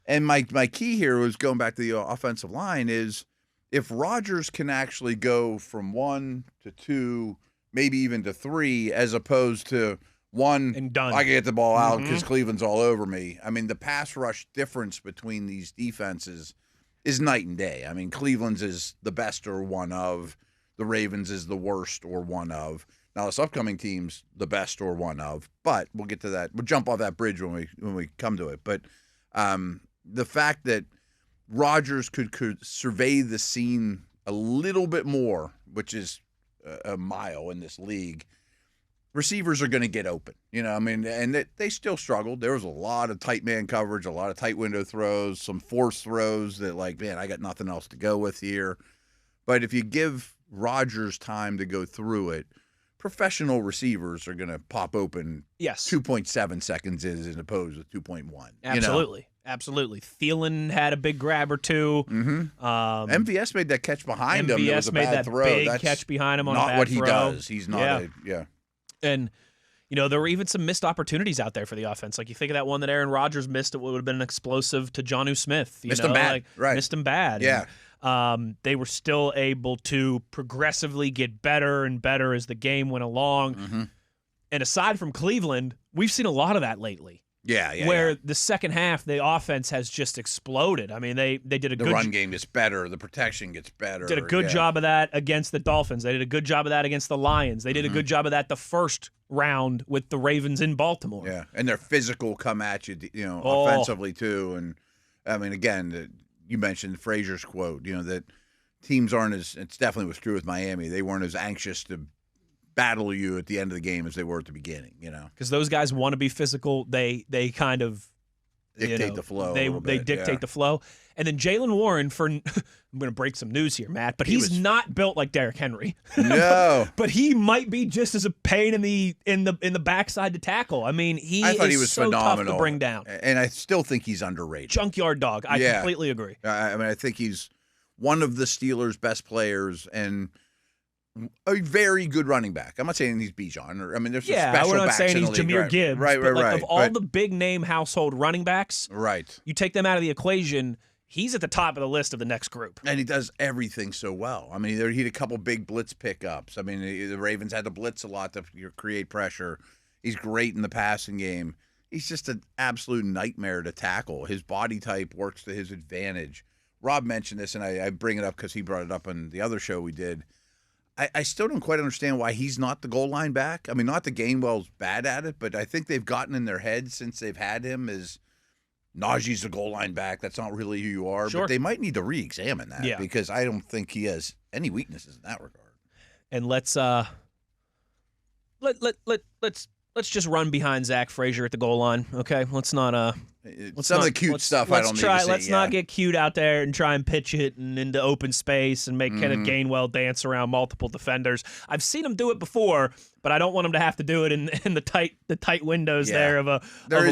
And my key here was going back to the offensive line is if Rodgers can actually go from 1 to 2, maybe even to 3, as opposed to One, and done. I can get the ball out because Cleveland's all over me. I mean, the pass rush difference between these defenses is night and day. I mean, Cleveland's is the best or one of. The Ravens is the worst or one of. Now, this upcoming team's the best or one of. But we'll get to that. We'll jump off that bridge when we come to it. But the fact that Rodgers could survey the scene a little bit more, which is a mile in this league, receivers are going to get open. I mean, and they still struggled. There was a lot of tight man coverage, a lot of tight window throws, some forced throws that, like, man, I got nothing else to go with here. But if you give Rodgers time to go through it, professional receivers are going to pop open 2.7 seconds as opposed to 2.1. Absolutely. Absolutely. Thielen had a big grab or two. MVS made that catch behind him. It was a made bad that throw. big That's catch behind him on a bad not what he throw. does. He's not And, there were even some missed opportunities out there for the offense. Like, you think of that one that Aaron Rodgers missed, it would have been an explosive to Jonnu Smith. Missed him bad. Right. Missed him bad. Yeah. And, they were still able to progressively get better and better as the game went along. And aside from Cleveland, we've seen a lot of that lately. Where the second half, the offense has just exploded. I mean, they did a good. The run game gets better. The protection gets better. Did a good job of that against the Dolphins. They did a good job of that against the Lions. They did a good job of that the first round with the Ravens in Baltimore. Yeah, and their physical come at you, offensively too. And I mean, again, you mentioned Frazier's quote. That teams aren't as. It's definitely was true with Miami. They weren't as anxious to battle you at the end of the game as they were at the beginning, because those guys want to be physical. They kind of dictate the flow. They dictate the flow. And then Jaylen Warren, I'm going to break some news here, Matt, but he's not built like Derrick Henry. No, but he might be just as a pain in the backside to tackle. I mean, I thought he was so phenomenal tough to bring down, and I still think he's underrated. Junkyard dog. I completely agree. I mean, I think he's one of the Steelers' best players and a very good running back. I'm not saying he's Bijan. There's some special we're not backs saying in he's the league. Jahmyr Gibbs. Right. Of all the big name household running backs, you take them out of the equation, he's at the top of the list of the next group. And he does everything so well. I mean, he had a couple big blitz pickups. I mean, the Ravens had to blitz a lot to create pressure. He's great in the passing game. He's just an absolute nightmare to tackle. His body type works to his advantage. Rob mentioned this, and I bring it up because he brought it up on the other show we did. I still don't quite understand why he's not the goal line back. I mean, not that Gainwell's bad at it, but I think they've gotten in their heads since they've had him is Najee's the goal line back. That's not really who you are. Sure. But they might need to re-examine that because I don't think he has any weaknesses in that regard. And let's just run behind Zach Frazier at the goal line, okay? Let's not some of the cute stuff I don't need to see. Let's not get cute out there and try and pitch it and into open space and make Kenneth Gainwell dance around multiple defenders. I've seen him do it before, but I don't want him to have to do it in the tight windows there of a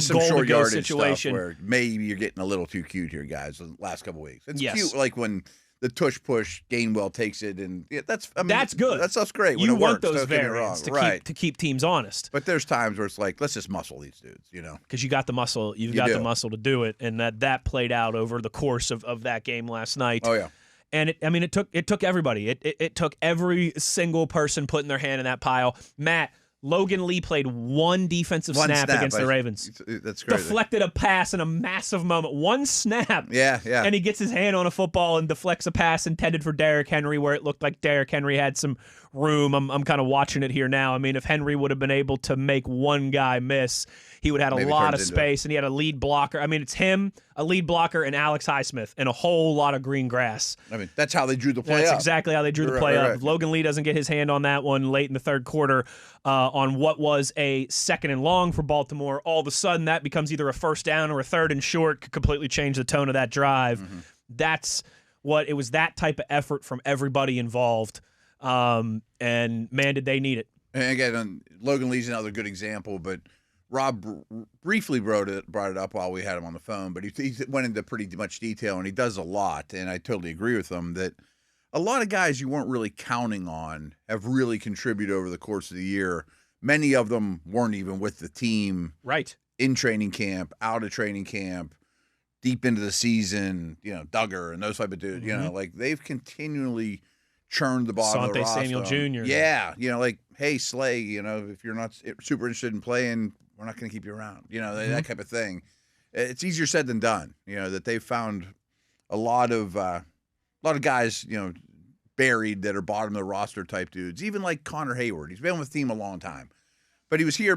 some goal short to go yardage situation. Stuff where maybe you're getting a little too cute here, guys. The last couple weeks, it's cute, like when the tush push, Gainwell takes it, and that's good. That stuff's great. You want works, those variants to keep teams honest. But there's times where it's like, let's just muscle these dudes, because you got the muscle. You've got the muscle to do it, and that played out over the course of that game last night. Oh yeah. And it took everybody. It took every single person putting their hand in that pile. Matt, Logan Lee played one defensive snap against the Ravens. That's great. Deflected a pass in a massive moment. One snap. Yeah. And he gets his hand on a football and deflects a pass intended for Derrick Henry where it looked like Derrick Henry had some room. I'm kind of watching it here now. I mean, if Henry would have been able to make one guy miss, he would have had a lot of space, and he had a lead blocker. I mean, it's him, a lead blocker, and Alex Highsmith, and a whole lot of green grass. I mean, that's how they drew the play up. That's exactly how they drew the play up. If Logan Lee doesn't get his hand on that one late in the third quarter on what was a second and long for Baltimore, all of a sudden that becomes either a first down or a third and short, could completely change the tone of that drive. That's what it was, that type of effort from everybody involved. And, man, did they need it. And again, Logan Lee's another good example, but Rob briefly brought it up while we had him on the phone, but he went into pretty much detail, and he does a lot, and I totally agree with him that a lot of guys you weren't really counting on have really contributed over the course of the year. Many of them weren't even with the team in training camp, out of training camp, deep into the season, Duggar and those type of dudes, like they've continually churned the bottom of the roster. Samuel Jr. Yeah, like, hey, Slay, if you're not super interested in playing, we're not going to keep you around. That type of thing. It's easier said than done. That they've found a lot of guys, buried that are bottom of the roster type dudes. Even like Connor Heyward, he's been with the team a long time, but he was here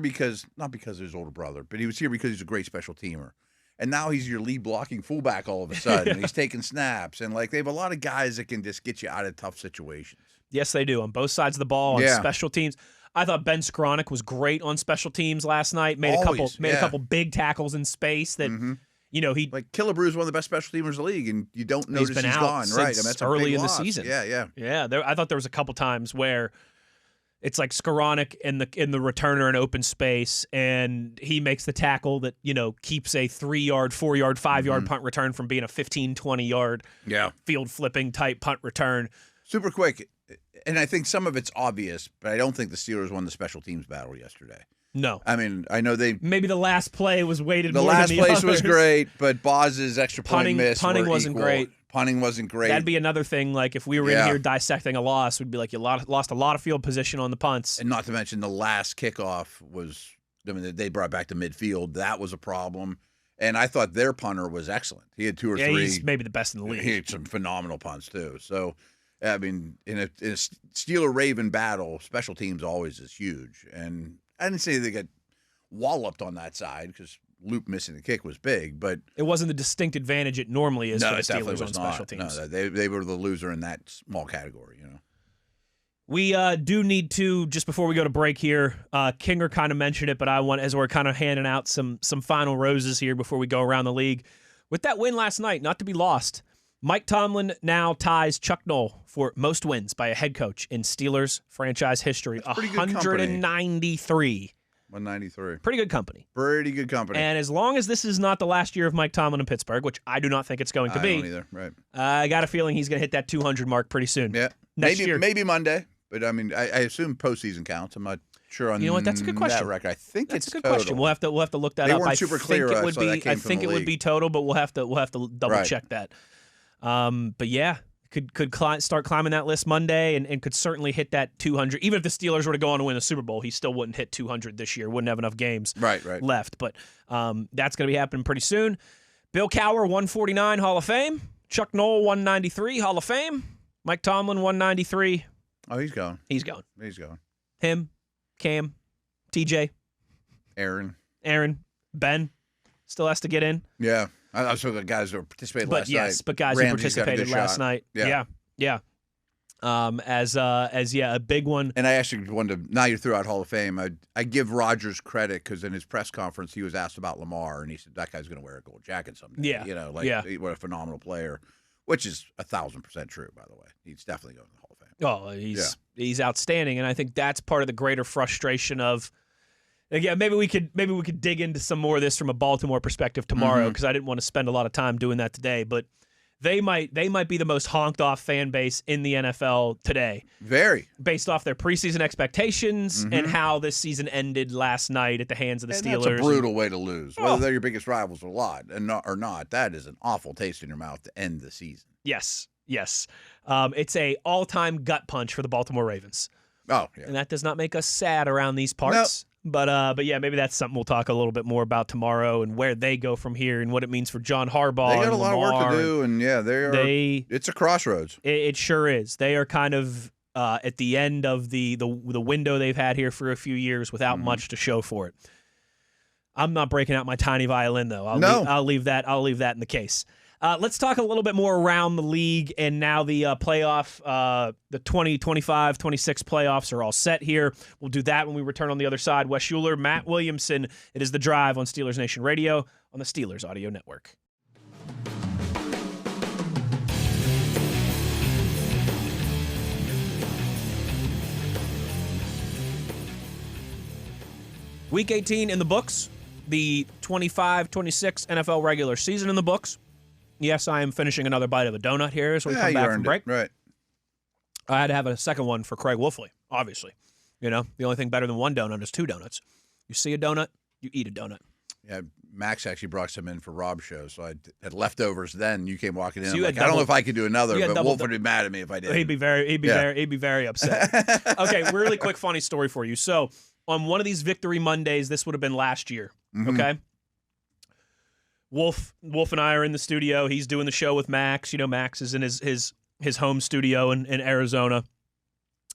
not because of his older brother, but he was here because he's a great special teamer. And now he's your lead blocking fullback all of a sudden. He's taking snaps. And, they have a lot of guys that can just get you out of tough situations. Yes, they do. On both sides of the ball, on special teams. I thought Ben Skoranek was great on special teams last night. Made a couple big tackles in space that, he... Killebrew's one of the best special teamers in the league, and you don't notice he's gone. Right. That's early in the season. Yeah. I thought there was a couple times where it's like Skoranek in the returner in open space, and he makes the tackle that, keeps a 3-yard, 4-yard, 5-yard punt return from being a 15, 20-yard field flipping type punt return. Super quick. And I think some of it's obvious, but I don't think the Steelers won the special teams battle yesterday. No. I mean, I know maybe the last play was weighted more than the others. The last place was great, but Boz's extra point miss punting wasn't great. Punting wasn't great. That'd be another thing. Like, if we were in here dissecting a loss, we'd be like, you lost a lot of field position on the punts. And not to mention the last kickoff was, they brought back to midfield. That was a problem. And I thought their punter was excellent. He had 2 or 3. He's maybe the best in the league. He had some phenomenal punts, too. So, I mean, in a Steeler-Raven battle, special teams always is huge. And I didn't say they got walloped on that side because Loop missing the kick was big, but it wasn't the distinct advantage it normally is for the Steelers on special teams. No, they were the loser in that small category. We do need to, just before we go to break here, Kinger kind of mentioned it, but I want, as we're kind of handing out some final roses here before we go around the league. With that win last night, not to be lost, Mike Tomlin now ties Chuck Noll for most wins by a head coach in Steelers franchise history. 193. 193. Pretty good company. Pretty good company. And as long as this is not the last year of Mike Tomlin in Pittsburgh, which I do not think it's going to be. I don't either. Right. I got a feeling he's going to hit that 200 mark pretty soon. Yeah. Next year. Maybe Monday, but I mean, I assume postseason counts. I'm not sure on. You know what? That's a good question. That record. I think that's it's a good total. question. We'll have to look that they up. Weren't super clear. I think it would be total, but we'll have to double check that. But yeah. Could start climbing that list Monday and could certainly hit that 200. Even if the Steelers were to go on to win the Super Bowl, he still wouldn't hit 200 this year. Wouldn't have enough games left. But that's going to be happening pretty soon. Bill Cowher, 149, Hall of Fame. Chuck Noll, 193, Hall of Fame. Mike Tomlin, 193. Oh, he's going. He's going. Him, Cam, TJ. Aaron, Ben still has to get in. Yeah. I was talking about guys who participated last night. Yes, but guys who participated last night. Yeah. As a big one. And I actually wanted to, now you threw out Hall of Fame, I give Rodgers credit because in his press conference he was asked about Lamar and he said that guy's going to wear a gold jacket someday. Yeah. What a phenomenal player, which is 1,000% true, by the way. He's definitely going to the Hall of Fame. Oh, he's outstanding, and I think that's part of the greater frustration of. Again, maybe we could dig into some more of this from a Baltimore perspective tomorrow because I didn't want to spend a lot of time doing that today. But they might be the most honked off fan base in the NFL today. Very. Based off their preseason expectations and how this season ended last night at the hands of the Steelers. That's a brutal way to lose. Whether they're your biggest rivals or not, that is an awful taste in your mouth to end the season. Yes. It's a all-time gut punch for the Baltimore Ravens. Oh, yeah. And that does not make us sad around these parts. Nope. But yeah, maybe that's something we'll talk a little bit more about tomorrow and where they go from here and what it means for John Harbaugh. They got a lot of work to do, and it's a crossroads. It sure is. They are kind of at the end of the window they've had here for a few years without much to show for it. I'm not breaking out my tiny violin though. I'll leave that in the case. Let's talk a little bit more around the league and now the playoff, the 2025, 26 playoffs are all set here. We'll do that when we return on the other side. Wes Uhler, Matt Williamson. It is The Drive on Steelers Nation Radio on the Steelers Audio Network. Week 18 in the books. The 25-26 NFL regular season in the books. Yes, I am finishing another bite of a donut here as we come back from break. Right. I had to have a second one for Craig Wolfley, obviously. The only thing better than one donut is two donuts. You see a donut, you eat a donut. Yeah, Max actually brought some in for Rob's show, so I had leftovers then. You came walking in. So I don't know if I could do another, but Wolf would be mad at me if I did. He'd be very upset. Okay, really quick funny story for you. So on one of these Victory Mondays, this would have been last year, okay? Wolf and I are in the studio. He's doing the show with Max. You know, Max is in his home studio in Arizona.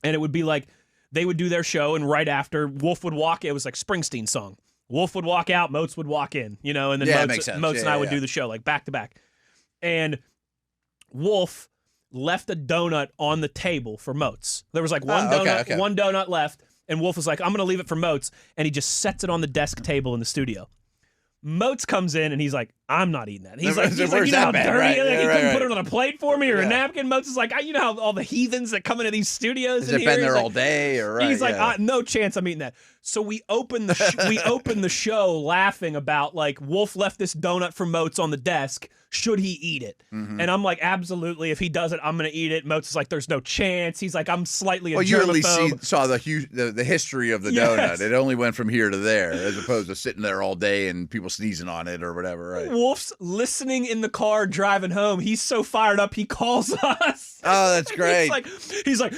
And it would be like they would do their show, and right after, Wolf would walk. It was like Springsteen's song. Wolf would walk out, Moats would walk in, you know, and then Moats and I would do the show, like back to back. And Wolf left a donut on the table for Moats. There was like one donut left, and Wolf was like, I'm going to leave it for Moats, and he just sets it on the desk table in the studio. Moats comes in, and he's like, I'm not eating that. He's like, you know how dirty? Right, he couldn't put it on a plate for me or a napkin. Moats is like, you know how all the heathens that come into these studios Has it been there all day? Or he's like, no chance I'm eating that. So we open the show laughing about like Wolf left this donut for Moats on the desk. Should he eat it? And I'm like, absolutely. If he does it, I'm going to eat it. Moats is like, there's no chance. He's like, I'm slightly a germaphobe. You at least saw the history of the donut. It only went from here to there, as opposed to sitting there all day and people sneezing on it or whatever. Right? Wolf's listening in the car driving home. He's so fired up, he calls us. Oh, that's great. He's like,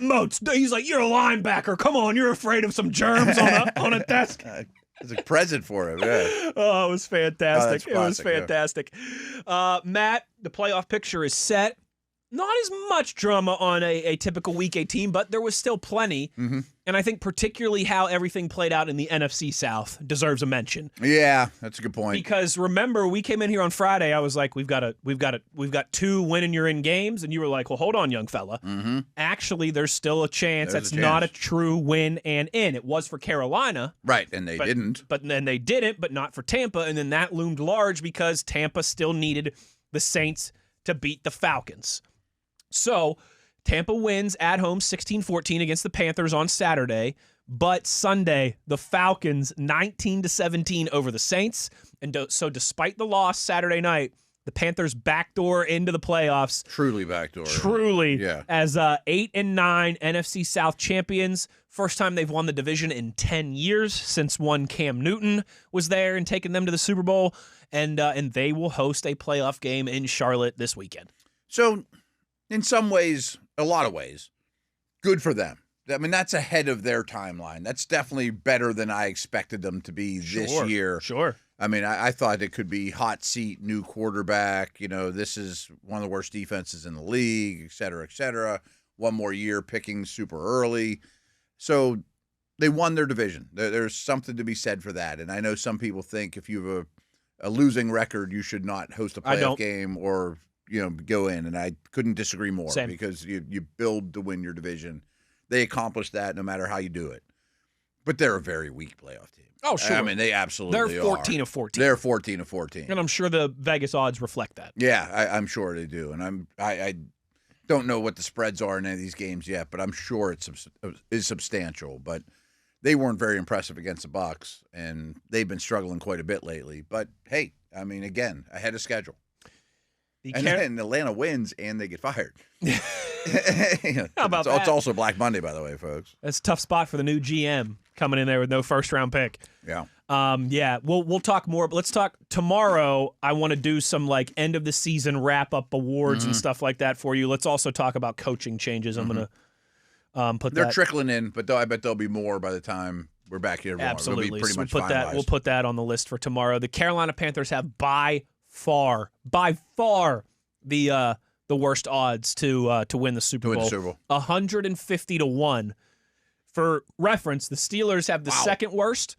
Moats. He's like, you're a linebacker. Come on, you're afraid of some germs on a desk. It's a present for him, yeah. Oh, it was fantastic. Classic, it was fantastic. Yeah. Matt, the playoff picture is set. Not as much drama on a typical Week 18, but there was still plenty. And I think particularly how everything played out in the NFC South deserves a mention. Yeah, that's a good point. Because remember, we came in here on Friday. I was like, we've got 2 win and you're in games, and you were like, well, hold on, young fella. Actually, there's still a chance. That's not a true win and in. It was for Carolina, right? And they didn't. But then they didn't, but not for Tampa. And then that loomed large because Tampa still needed the Saints to beat the Falcons. So Tampa wins at home 16-14 against the Panthers on Saturday, but Sunday, the Falcons 19-17 over the Saints. And so despite the loss Saturday night, the Panthers backdoor into the playoffs. Truly backdoor. Truly. Yeah. As 8-9 NFC South champions. First time they've won the division in 10 years since one Cam Newton was there and taking them to the Super Bowl. And they will host a playoff game in Charlotte this weekend. So, in some ways, a lot of ways, good for them. I mean, that's ahead of their timeline. That's definitely better than I expected them to be this year. Sure. I mean, I thought it could be hot seat, new quarterback. You know, this is one of the worst defenses in the league, et cetera, et cetera. One more year picking super early. So they won their division. There's something to be said for that. And I know some people think if you have a losing record, you should not host a playoff game or go in, and I couldn't disagree more. Same. Because you build to win your division. They accomplished that no matter how you do it. But they're a very weak playoff team. Oh, sure. I mean, they absolutely are. They're 14 of 14. They're 14 of 14. And I'm sure the Vegas odds reflect that. Yeah, I'm sure they do. And I don't know what the spreads are in any of these games yet, but I'm sure it is substantial. But they weren't very impressive against the Bucs, and they've been struggling quite a bit lately. But, hey, I mean, again, ahead of schedule. And then Atlanta wins, and they get fired. How about that? It's also Black Monday, by the way, folks. That's a tough spot for the new GM coming in there with no first-round pick. Yeah. We'll talk more, but let's talk tomorrow. I want to do some like end of the season wrap-up awards and stuff like that for you. Let's also talk about coaching changes. I'm going to put They're trickling in, but I bet there'll be more by the time we're back here tomorrow. Absolutely. It'll be pretty much finalized. We'll put that on the list for tomorrow. The Carolina Panthers have by far the worst odds to win the Super Bowl. 150-1. For reference, the Steelers have the second worst.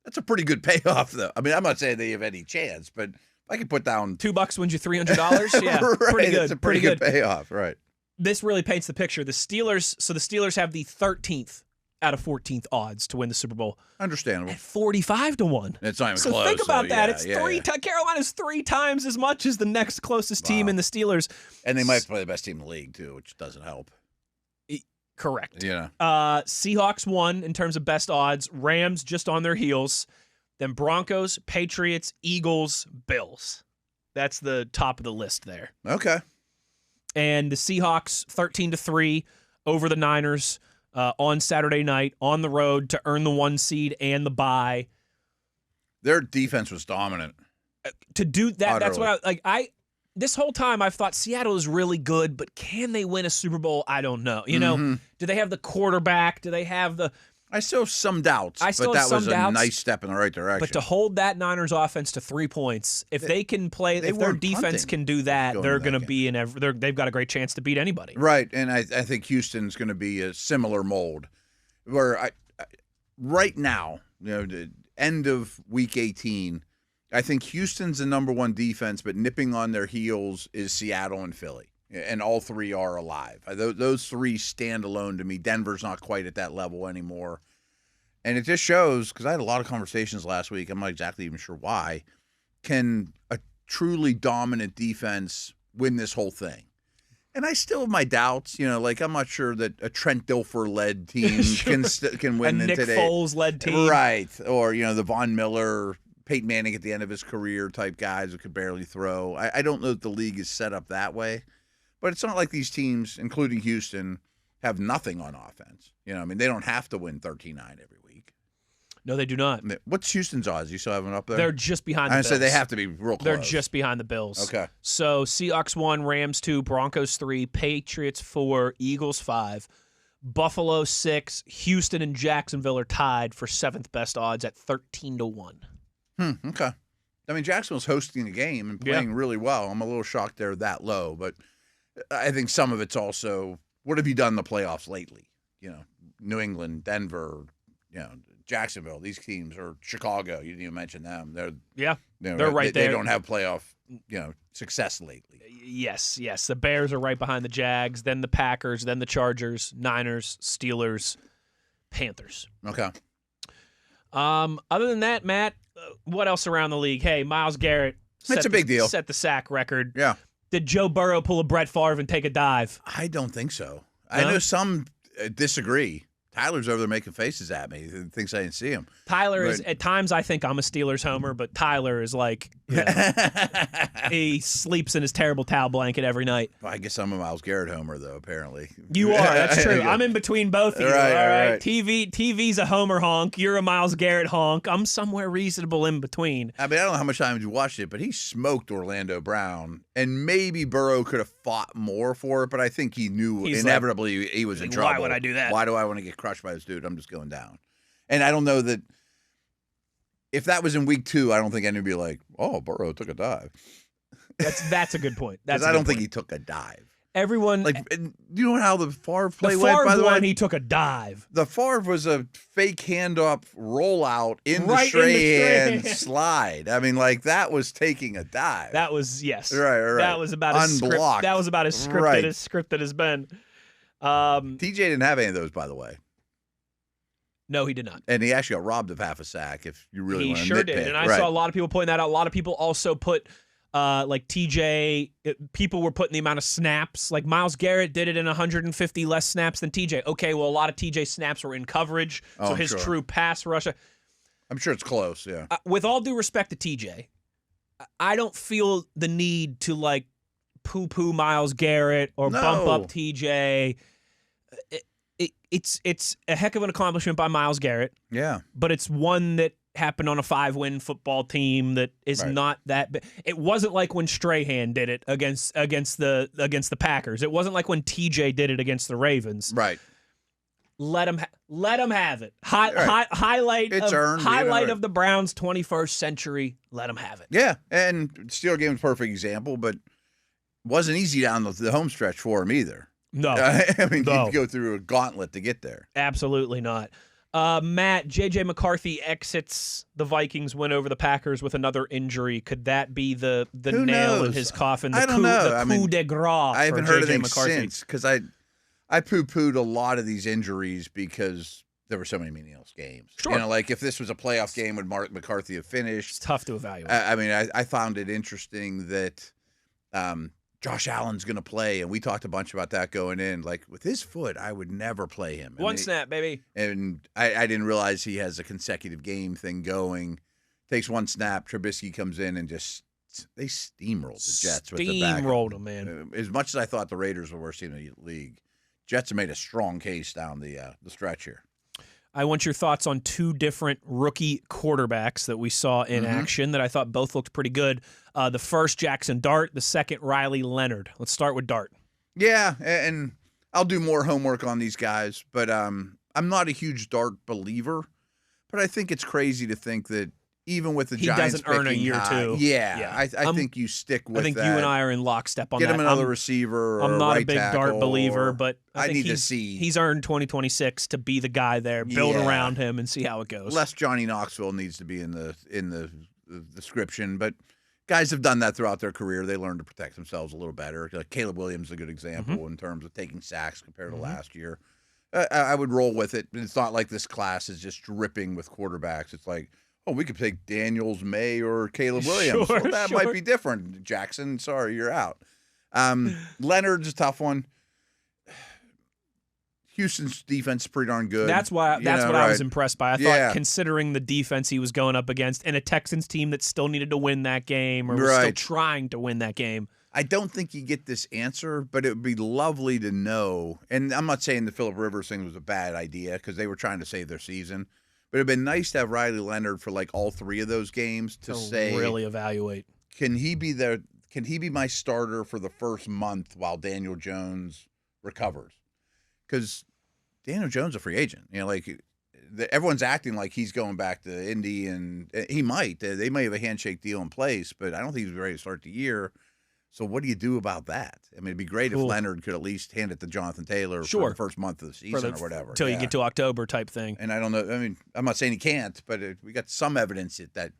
That's a pretty good payoff, though. I mean, I'm not saying they have any chance, but I could put down $2 wins you $300. Yeah, right, pretty good. It's a pretty good payoff, right? This really paints the picture. The Steelers have the 13th out of 14th odds to win the Super Bowl. Understandable. At 45-1. It's not even so close. Think about that. Yeah, it's Carolina's 3 times as much as the next closest team in the Steelers. And they might play the best team in the league too, which doesn't help. Correct. Yeah. Seahawks won in terms of best odds. Rams just on their heels. Then Broncos, Patriots, Eagles, Bills. That's the top of the list there. Okay. And the Seahawks 13-3 over the Niners on Saturday night on the road to earn the 1 seed and the bye. Their defense was dominant. To do that, that's Utterly. what this whole time I've thought Seattle is really good, but can they win a Super Bowl? I don't know. You know, do they have the quarterback? Do they have the... I still have some doubts, but that was a nice step in the right direction. But to hold that Niners offense to 3 points, if they can play, if their defense can do that, they're going to be in they've got a great chance to beat anybody. Right, and I think Houston's going to be a similar mold, where right now, the end of Week 18, I think Houston's the number one defense, but nipping on their heels is Seattle and Philly, and all three are alive. Those three stand alone to me. Denver's not quite at that level anymore. And it just shows, because I had a lot of conversations last week, I'm not exactly even sure why, can a truly dominant defense win this whole thing? And I still have my doubts. I'm not sure that a Trent Dilfer-led team can win a Nick today. Foles-led team. Right. Or, the Von Miller, Peyton Manning at the end of his career type guys who could barely throw. I don't know that the league is set up that way. But it's not like these teams, including Houston, have nothing on offense. They don't have to win 13-9 every week. No, they do not. What's Houston's odds? You still have them up there? They're just behind the Bills. I say they have to be real close. They're just behind the Bills. Okay. So Seahawks 1, Rams 2, Broncos 3, Patriots 4, Eagles 5, Buffalo 6, Houston and Jacksonville are tied for 7th best odds at 13-1. Okay. Jacksonville's hosting the game and playing really well. I'm a little shocked they're that low, but I think some of it's also, what have you done in the playoffs lately? New England, Denver, Jacksonville, these teams, or Chicago. You didn't even mention them. They're right there. They don't have playoff, success lately. Yes. The Bears are right behind the Jags, then the Packers, then the Chargers, Niners, Steelers, Panthers. Okay. Other than that, Matt, what else around the league? Hey, Myles Garrett. It's a big deal. Set the sack record. Yeah. Did Joe Burrow pull a Brett Favre and take a dive? I don't think so. I know some disagree. Tyler's over there making faces at me. He thinks I didn't see him. Tyler is, at times, I think I'm a Steelers homer, but Tyler is like, he sleeps in his terrible towel blanket every night. Well, I guess I'm a Myles Garrett homer, though, apparently. You are. That's true. I'm in between both of you. Right, all right. right. TV's a homer honk. You're a Myles Garrett honk. I'm somewhere reasonable in between. I don't know how much time you watched it, but he smoked Orlando Brown, and maybe Burrow could have fought more for it, but I think he knew inevitably he was in trouble. Why would I do that? Why do I want to get crushed by this dude? I'm just going down. And I don't know that if that was in week 2, I don't think anybody would be like, oh, Burrow took a dive. That's a good point. I don't think he took a dive. Everyone, you know how the Favre play went, by the way? He took a dive. The Favre was a fake handoff rollout in the Strahan slide. That was taking a dive. That was, yes. Right. That was about as unblocked. That was about as scripted as been. TJ didn't have any of those, by the way. No, he did not. And he actually got robbed of half a sack, if you really want to nitpick. He sure did. And I saw a lot of people pointing that out. A lot of people also put, TJ, people were putting the amount of snaps. Like Myles Garrett did it in 150 less snaps than TJ. Okay, well, a lot of TJ snaps were in coverage, so his true pass rush. I'm sure it's close, yeah. With all due respect to TJ, I don't feel the need to, poo-poo Myles Garrett or bump up TJ. It's a heck of an accomplishment by Myles Garrett. Yeah. But it's one that happened on a 5-win football team that is not that big. It wasn't like when Strahan did it against the Packers. It wasn't like when TJ did it against the Ravens. Right. Let him have it. Highlight of the Browns' 21st century. Let him have it. Yeah, and Steeler game is a perfect example, but wasn't easy down the home stretch for him either. No. You go through a gauntlet to get there. Absolutely not. Matt, J.J. McCarthy exits the Vikings win over the Packers with another injury. Could that be the nail in his coffin? I don't know. The coup de grace I haven't heard anything McCarthy. Since, because I poo-pooed a lot of these injuries because there were so many meaningless games. Sure. If this was a playoff game, would Mark McCarthy have finished? It's tough to evaluate. I found it interesting that Josh Allen's going to play, and we talked a bunch about that going in. With his foot, I would never play him. One snap, baby. And I didn't realize he has a consecutive game thing going. Takes one snap, Trubisky comes in and they steamrolled the Jets with the back. Steamrolled them, man. As much as I thought the Raiders were the worst team in the league, Jets have made a strong case down the stretch here. I want your thoughts on two different rookie quarterbacks that we saw in action that I thought both looked pretty good. The first, Jackson Dart. The second, Riley Leonard. Let's start with Dart. Yeah, and I'll do more homework on these guys, but I'm not a huge Dart believer. But I think it's crazy to think that even with the Giants doesn't earn a year too. Yeah. I think you stick with that. I think you and I are in lockstep on that. Get him another receiver. I'm not a big tackle, Dart believer, but I think need to see. He's earned 2026 to be the guy there. Build around him and see how it goes. Less Johnny Knoxville needs to be in the description, but guys have done that throughout their career. They learn to protect themselves a little better. Like Caleb Williams is a good example in terms of taking sacks compared to last year. I would roll with it. It's not like this class is just dripping with quarterbacks. It's like, oh, we could take Daniels, May, or Caleb Williams. Sure, well, that might be different. Jackson, sorry, you're out. Leonard's a tough one. Houston's defense is pretty darn good. That's what I was impressed by. I thought, considering the defense he was going up against and a Texans team that still needed to win that game or was still trying to win that game. I don't think you get this answer, but it would be lovely to know. And I'm not saying the Phillip Rivers thing was a bad idea because they were trying to save their season. But it'd been nice to have Riley Leonard for like all three of those games to say, really evaluate. Can he be my starter for the first month while Daniel Jones recovers? Because Daniel Jones is a free agent. You know, like everyone's acting like he's going back to Indy, and he might. They may have a handshake deal in place, but I don't think he's ready to start the year. So what do you do about that? I mean, it'd be great if Leonard could at least hand it to Jonathan Taylor for the first month of the season or whatever. Until you get to October type thing. And I don't know. I mean, I'm not saying he can't, but we got some evidence that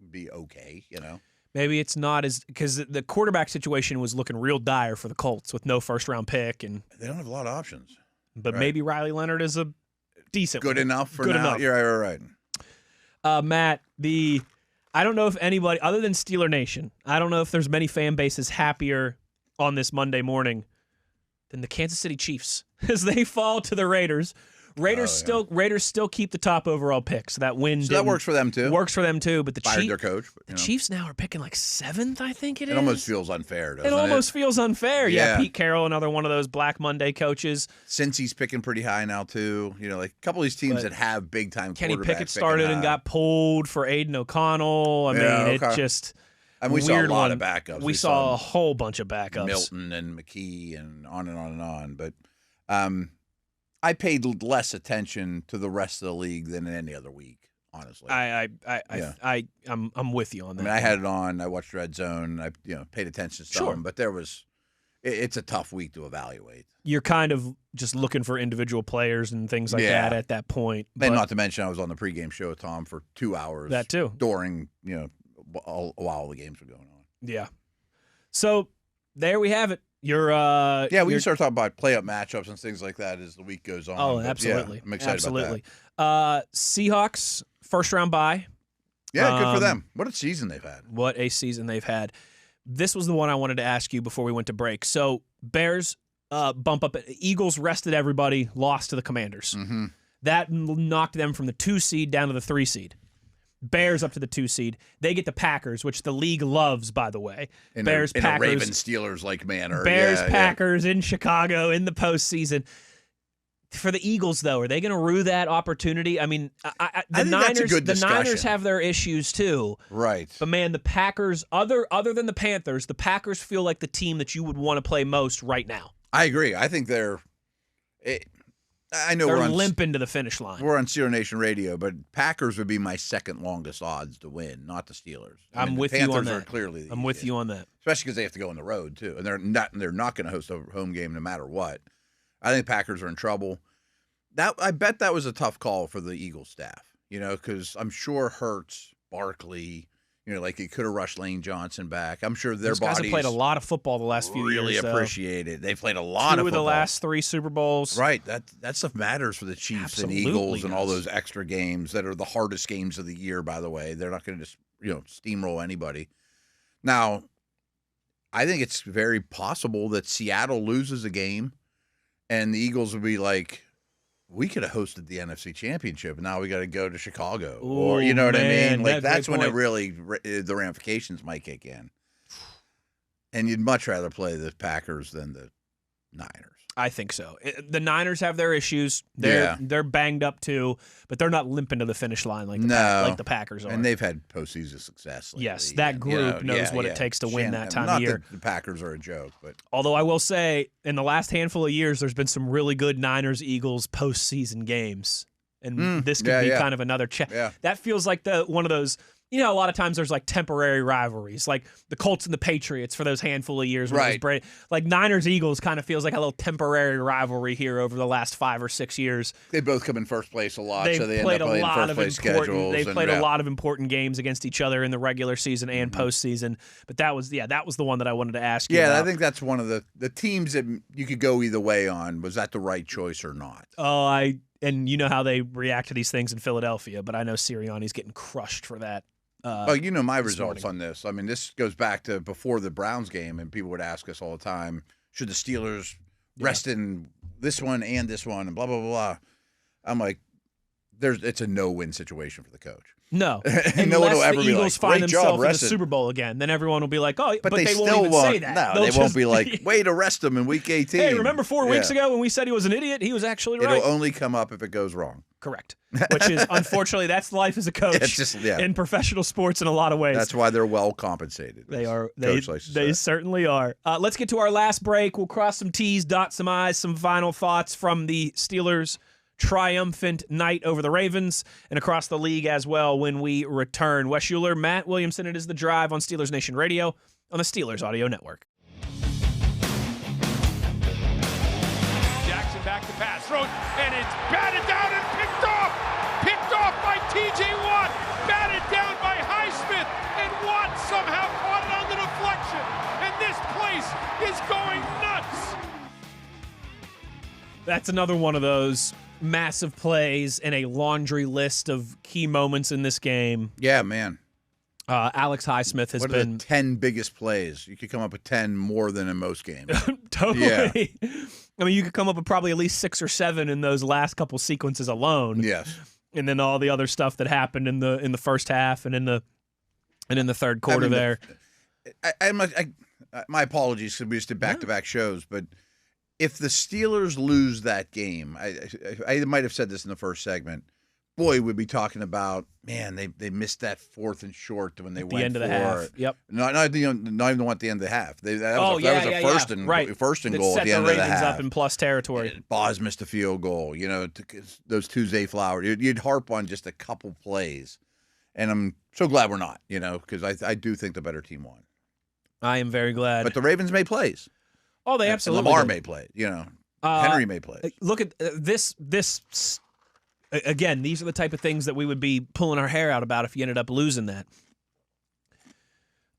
would be okay, you know? Maybe it's not as – because the quarterback situation was looking real dire for the Colts with no first-round pick. And they don't have a lot of options. But maybe Riley Leonard is a decent good one. Enough for good now. Enough. You're right. Matt, I don't know if anybody, other than Steeler Nation, I don't know if there's many fan bases happier on this Monday morning than the Kansas City Chiefs as they fall to the Raiders. Raiders still keep the top overall pick, so that win. So that works for them too. Works for them too, but the Fired their coach. The Chiefs now are picking like 7th, I think it is. It almost feels unfair, doesn't it? It almost feels unfair. Yeah, Pete Carroll, another one of those Black Monday coaches. Cincy's picking pretty high now too. You know, like a couple of these teams that have big time. Kenny Pickett started and got pulled for Aiden O'Connell. I mean, it just. And we saw a lot of backups. We saw a whole bunch of backups. Milton and McKee and on and on and on. But I paid less attention to the rest of the league than any other week, honestly. I'm with you on that. I mean, I had it on. I watched Red Zone. I paid attention to some, but it's a tough week to evaluate. You're kind of just looking for individual players and things like that at that point. And not to mention, I was on the pregame show with Tom for 2 hours. That too. During while the games were going on. Yeah. So there we have it. We can start talking about play-up matchups and things like that as the week goes on. Oh, absolutely. Yeah, I'm excited about that. Seahawks, first-round bye. Yeah, good for them. What a season they've had. What a season they've had. This was the one I wanted to ask you before we went to break. So Bears bump up. Eagles rested everybody, lost to the Commanders. Mm-hmm. That knocked them from the 2 seed down to the 3 seed. Bears up to the 2 seed. They get the Packers, which the league loves, by the way. Packers, in a Ravens-Steelers-like manner. Packers in Chicago in the postseason. For the Eagles, though, are they going to rue that opportunity? I mean, I think that's a good discussion. The Niners have their issues too, right? But man, the Packers, other than the Panthers, the Packers feel like the team that you would want to play most right now. I agree. I think they're. I know they're limping to the finish line. We're on Steeler Nation Radio, but Packers would be my second longest odds to win, not the Steelers. I'm with you on that. Are clearly I'm with you on that, especially because they have to go on the road too, and they're not going to host a home game no matter what. I think Packers are in trouble. I bet that was a tough call for the Eagles staff, because I'm sure Hurts, Barkley, like he could have rushed Lane Johnson back. I'm sure their bodies guys have played a lot of football the last few years. Really appreciate it. They've played a lot of football. 2 of the last 3 Super Bowls. Right. That stuff matters for the Chiefs and Eagles and all those extra games that are the hardest games of the year, by the way. They're not going to just, steamroll anybody. Now, I think it's very possible that Seattle loses a game and the Eagles will be like, we could have hosted the NFC Championship, and now we got to go to Chicago. Ooh, or you know what I mean? Like that's when point. it really the ramifications might kick in. And you'd much rather play the Packers than the Niners. I think so. The Niners have their issues. They're banged up too, but they're not limping to the finish line like the Packers are. And they've had postseason success lately. Yes, that group knows what it takes to win that time of year. Not that the Packers are a joke, but although I will say, in the last handful of years, there's been some really good Niners-Eagles postseason games, and this could be kind of another check. Yeah. That feels like one of those. You know, a lot of times there's like temporary rivalries, like the Colts and the Patriots for those handful of years. Right. Like Niners-Eagles kind of feels like a little temporary rivalry here over the last 5 or 6 years. They both come in first place a lot, so they end played up playing first-place schedules. They've played a lot of important games against each other in the regular season and postseason. But that was the one that I wanted to ask you about. I think that's one of the teams that you could go either way on. Was that the right choice or not? And you know how they react to these things in Philadelphia, but I know Sirianni's getting crushed for that. You know my results on this. I mean, this goes back to before the Browns game, and people would ask us all the time, should the Steelers rest in this one and this one, and blah, blah, blah, blah. I'm like, it's a no-win situation for the coach. No. And no one will ever the be Eagles like, find great job themselves in the resting. Super Bowl again, then everyone will be like, oh, but they still won't even say that. No, they won't be like, way to rest him in week 18. Hey, remember 4 weeks ago when we said he was an idiot? He was actually right. It'll only come up if it goes wrong. Correct. Which is, unfortunately, that's life as a coach in professional sports in a lot of ways. That's why they're well compensated. They are. They certainly are. Let's get to our last break. We'll cross some T's, dot some I's, some final thoughts from the Steelers' triumphant night over the Ravens and across the league as well when we return. Wes Uhler, Matt Williamson, it is The Drive on Steelers Nation Radio on the Steelers Audio Network. Jackson back to pass, throws, and it's batted down and picked off. Picked off by T.J. Watt, batted down by Highsmith, and Watt somehow caught it on the deflection. And this place is going nuts. That's another one of those massive plays and a laundry list of key moments in this game. Yeah, man. Alex Highsmith has been... the 10 biggest plays? You could come up with 10 more than in most games. Totally. Yeah. I mean, you could come up with probably at least 6 or 7 in those last couple sequences alone. Yes. And then all the other stuff that happened in the first half and in the third quarter there. My apologies because we just did back-to-back shows, but if the Steelers lose that game, I might have said this in the first segment, boy, we'd be talking about, man, they missed that 4th and short when they went the end of the half. Yep. Not even the one at the end of the half. That was a first and goal at the end of the half. Set the Ravens up in plus territory. Boz missed a field goal. You know, those two Zay Flowers. You'd harp on just a couple plays, and I'm so glad we're not. You know, because I do think the better team won. I am very glad. But the Ravens made plays. Oh, they absolutely Lamar did. may play. You know, Henry may play. Look at this. Again, these are the type of things that we would be pulling our hair out about if you ended up losing that.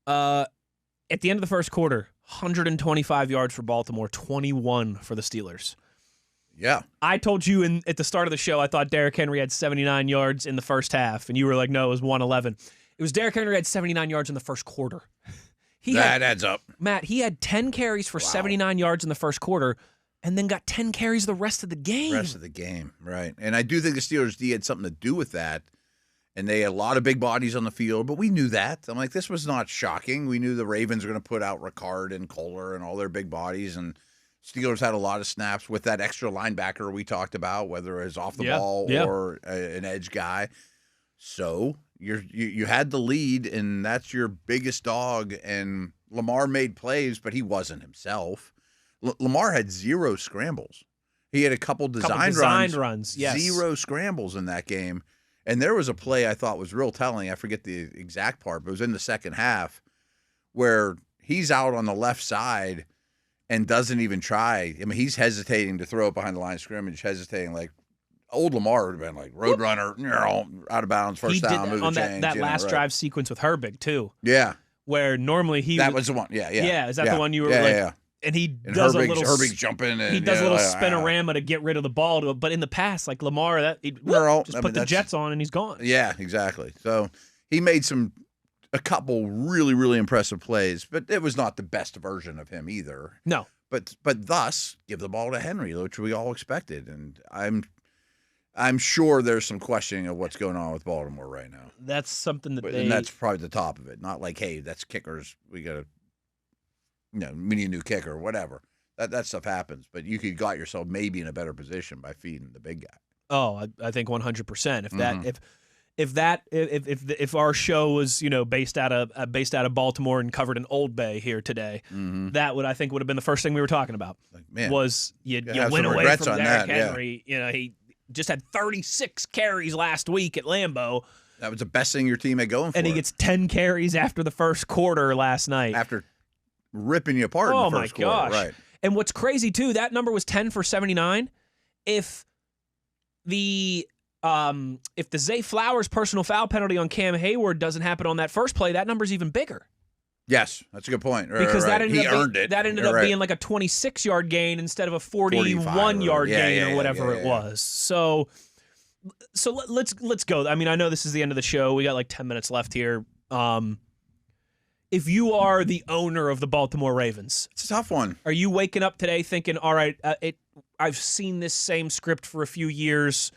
At the end of the first quarter, 125 yards for Baltimore, 21 for the Steelers. Yeah. I told you at the start of the show I thought Derrick Henry had 79 yards in the first half, and you were like, no, it was 111. It was Derrick Henry had 79 yards in the first quarter. That adds up. Matt, he had 10 carries for 79 yards in the first quarter and then got 10 carries the rest of the game. Right. And I do think the Steelers D had something to do with that. And they had a lot of big bodies on the field, but we knew that. I'm like, this was not shocking. We knew the Ravens were going to put out Ricard and Kohler and all their big bodies, and Steelers had a lot of snaps with that extra linebacker we talked about, whether it was off the ball or an edge guy. So you had the lead, and that's your biggest dog. And Lamar made plays, but he wasn't himself. Lamar had 0 scrambles. He had a couple designed runs. Yes. 0 scrambles in that game. And there was a play I thought was real telling. I forget the exact part, but it was in the second half where he's out on the left side and doesn't even try. I mean, he's hesitating to throw it behind the line of scrimmage, hesitating like old Lamar would have been like Roadrunner, out of bounds, first down, move on the chains. that last drive sequence with Herbig too. Yeah. Where normally that was the one. Yeah. Yeah, is that the one you were like? Yeah. And he does Herbig's jumping in. He does a little spinorama to get rid of the ball. But in the past, like Lamar, put the Jets on and he's gone. Yeah, exactly. So he made a couple really, really impressive plays, but it was not the best version of him either. No. But thus, give the ball to Henry, which we all expected. And I'm sure there's some questioning of what's going on with Baltimore right now. That's something and that's probably the top of it. Not like, hey, that's kickers. We got to. We need a new kicker or whatever. That stuff happens, but you could got yourself maybe in a better position by feeding the big guy. Oh, I think 100%. If our show was based out of Baltimore and covered in Old Bay here today, that would have been the first thing we were talking about. Like, man, was you went away from Derrick Henry. He just had 36 carries last week at Lambeau. That was the best thing your team had going for and he it. gets 10 carries after the first quarter last night. After ripping you apart in the first quarter. Oh, my gosh. Right. And what's crazy, too, that number was 10 for 79. If the Zay Flowers personal foul penalty on Cam Heyward doesn't happen on that first play, that number's even bigger. Yes, that's a good point. Because right. He earned it. That ended up being like a 26-yard gain instead of a 41-yard gain or whatever it was. So let's go. I mean, I know this is the end of the show. We got like 10 minutes left here. If you are the owner of the Baltimore Ravens, it's a tough one. Are you waking up today thinking, all right, I've seen this same script for a few years.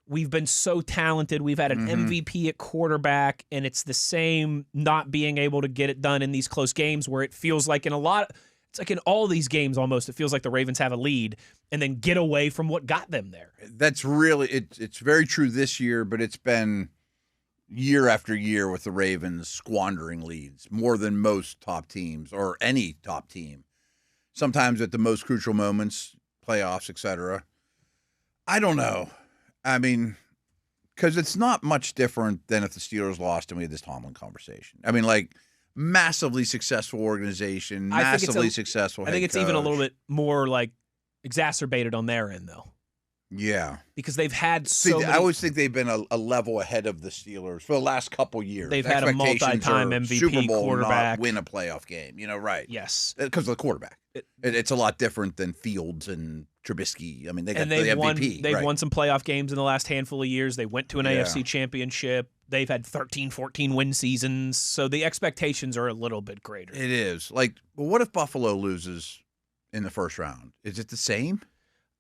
We've been so talented. We've had an MVP at quarterback, and it's the same not being able to get it done in these close games where it feels like it's like in all these games almost, it feels like the Ravens have a lead and then get away from what got them there. That's really, it's very true this year, but it's been year after year with the Ravens squandering leads more than most top teams or any top team. Sometimes at the most crucial moments, playoffs, etc. I don't know. I mean, because it's not much different than if the Steelers lost and we had this Tomlin conversation. I mean, like, massively successful organization, massively successful head I think it's coach. even a little bit more, like, exacerbated on their end, though. Yeah. Because they've had I always think they've been a level ahead of the Steelers for the last couple years. They've had a multi-time MVP Super Bowl, quarterback. Not win a playoff game, right. Yes. Because of the quarterback. It's a lot different than Fields and Trubisky. I mean, they got the MVP. They've won some playoff games in the last handful of years. They went to an AFC championship. They've had 13, 14 win seasons. So the expectations are a little bit greater. It is. Like, well, what if Buffalo loses in the first round? Is it the same?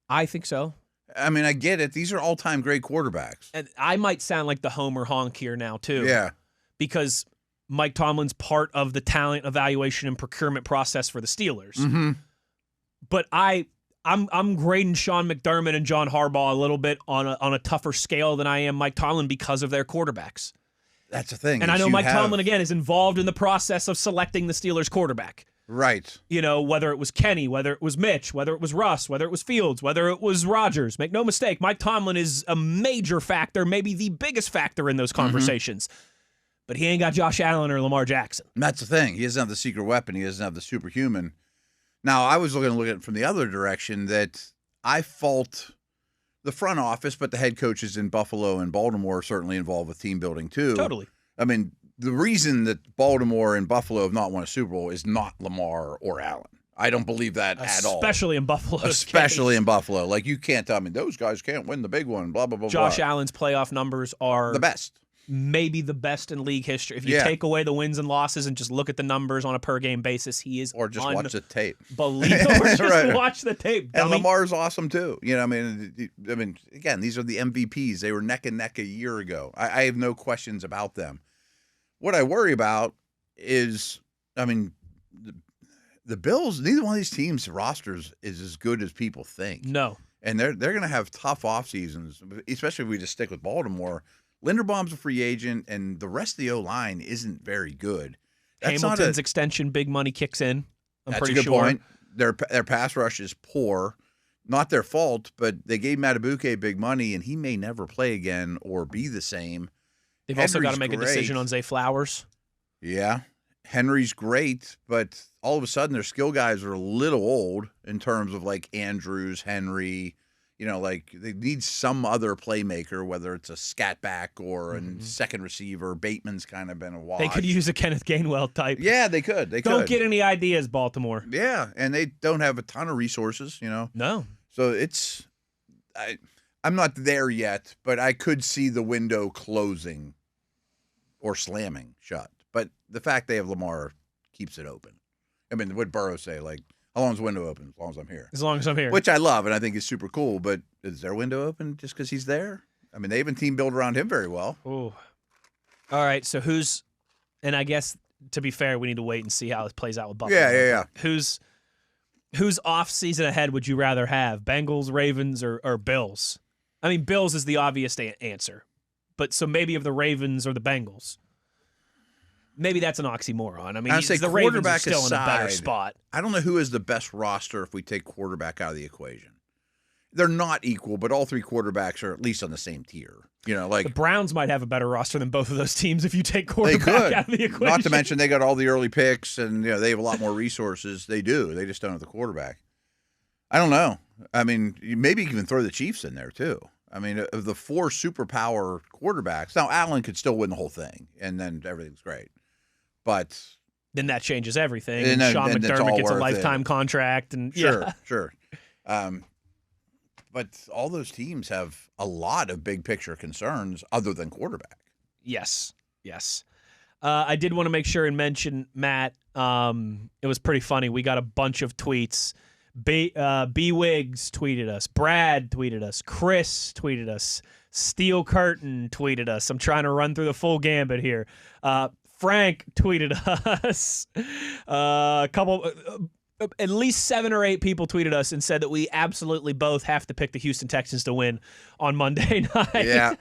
I think so. I mean, I get it. These are all-time great quarterbacks. And I might sound like the homer honk here now, too. Yeah. Because Mike Tomlin's part of the talent evaluation and procurement process for the Steelers. Mm-hmm. But I'm grading Sean McDermott and John Harbaugh a little bit on a tougher scale than I am Mike Tomlin because of their quarterbacks. That's the thing. And I know Mike Tomlin, again, is involved in the process of selecting the Steelers quarterback. Right. Whether it was Kenny, whether it was Mitch, whether it was Russ, whether it was Fields, whether it was Rodgers. Make no mistake, Mike Tomlin is a major factor, maybe the biggest factor in those conversations. But he ain't got Josh Allen or Lamar Jackson. And that's the thing. He doesn't have the secret weapon. He doesn't have the superhuman. Now, I was looking at it from the other direction that I fault the front office, but the head coaches in Buffalo and Baltimore are certainly involved with team building too. Totally. I mean, the reason that Baltimore and Buffalo have not won a Super Bowl is not Lamar or Allen. I don't believe that at all. Especially in Buffalo. Especially in Buffalo. Like, you can't tell me those guys can't win the big one, blah, blah, blah, Josh blah. Allen's playoff numbers are the best. Maybe the best in league history. If you take away the wins and losses and just look at the numbers on a per-game basis, he is Or just watch the tape. Unbelievable. Or just watch the tape, dummy. And Lamar's awesome, too. I mean, again, these are the MVPs. They were neck and neck a year ago. I have no questions about them. What I worry about is, I mean, the Bills, neither one of these teams' rosters is as good as people think. No. And they're going to have tough off seasons, especially if we just stick with Baltimore. Linderbaum's a free agent, and the rest of the O-line isn't very good. Hamilton's extension, big money kicks in. That's a good point. Their pass rush is poor. Not their fault, but they gave Matabuke big money, and he may never play again or be the same. They've also got to make a decision on Zay Flowers. Yeah. Henry's great, but all of a sudden their skill guys are a little old in terms of like Andrews, Henry. Like they need some other playmaker, whether it's a scat back or a second receiver. Bateman's kind of been a wash. They could use a Kenneth Gainwell type. Yeah, they could. Don't get any ideas, Baltimore. Yeah, and they don't have a ton of resources, No. So I'm not there yet, but I could see the window closing or slamming shut. But the fact they have Lamar keeps it open. I mean, what Burrow say, like, how long is the window open? As long as I'm here. As long as I'm here. Which I love, and I think is super cool, but is their window open just because he's there? I mean, they even team build around him very well. Ooh. All right, so and I guess, to be fair, we need to wait and see how it plays out with Buffalo. Yeah. Whose off-season ahead would you rather have, Bengals, Ravens, or Bills? I mean, Bills is the obvious answer. But so maybe of the Ravens or the Bengals. Maybe that's an oxymoron. I mean, the Ravens are still in a better spot. I don't know who has the best roster if we take quarterback out of the equation. They're not equal, but all three quarterbacks are at least on the same tier. You know, like the Browns might have a better roster than both of those teams if you take quarterback out of the equation. Not to mention they got all the early picks, and they have a lot more resources. They do. They just don't have the quarterback. I don't know. I mean, maybe you can even throw the Chiefs in there too. I mean, of the four superpower quarterbacks, now Allen could still win the whole thing, and then everything's great. But then that changes everything. And Sean McDermott gets a lifetime contract, and sure. But all those teams have a lot of big picture concerns other than quarterback. Yes. I did want to make sure and mention, Matt, it was pretty funny. We got a bunch of tweets. B. Wiggs tweeted us. Brad tweeted us. Chris tweeted us. Steel Curtain tweeted us. I'm trying to run through the full gambit here. Frank tweeted us. A couple... At least 7 or 8 people tweeted us and said that we absolutely both have to pick the Houston Texans to win on Monday night. Yeah.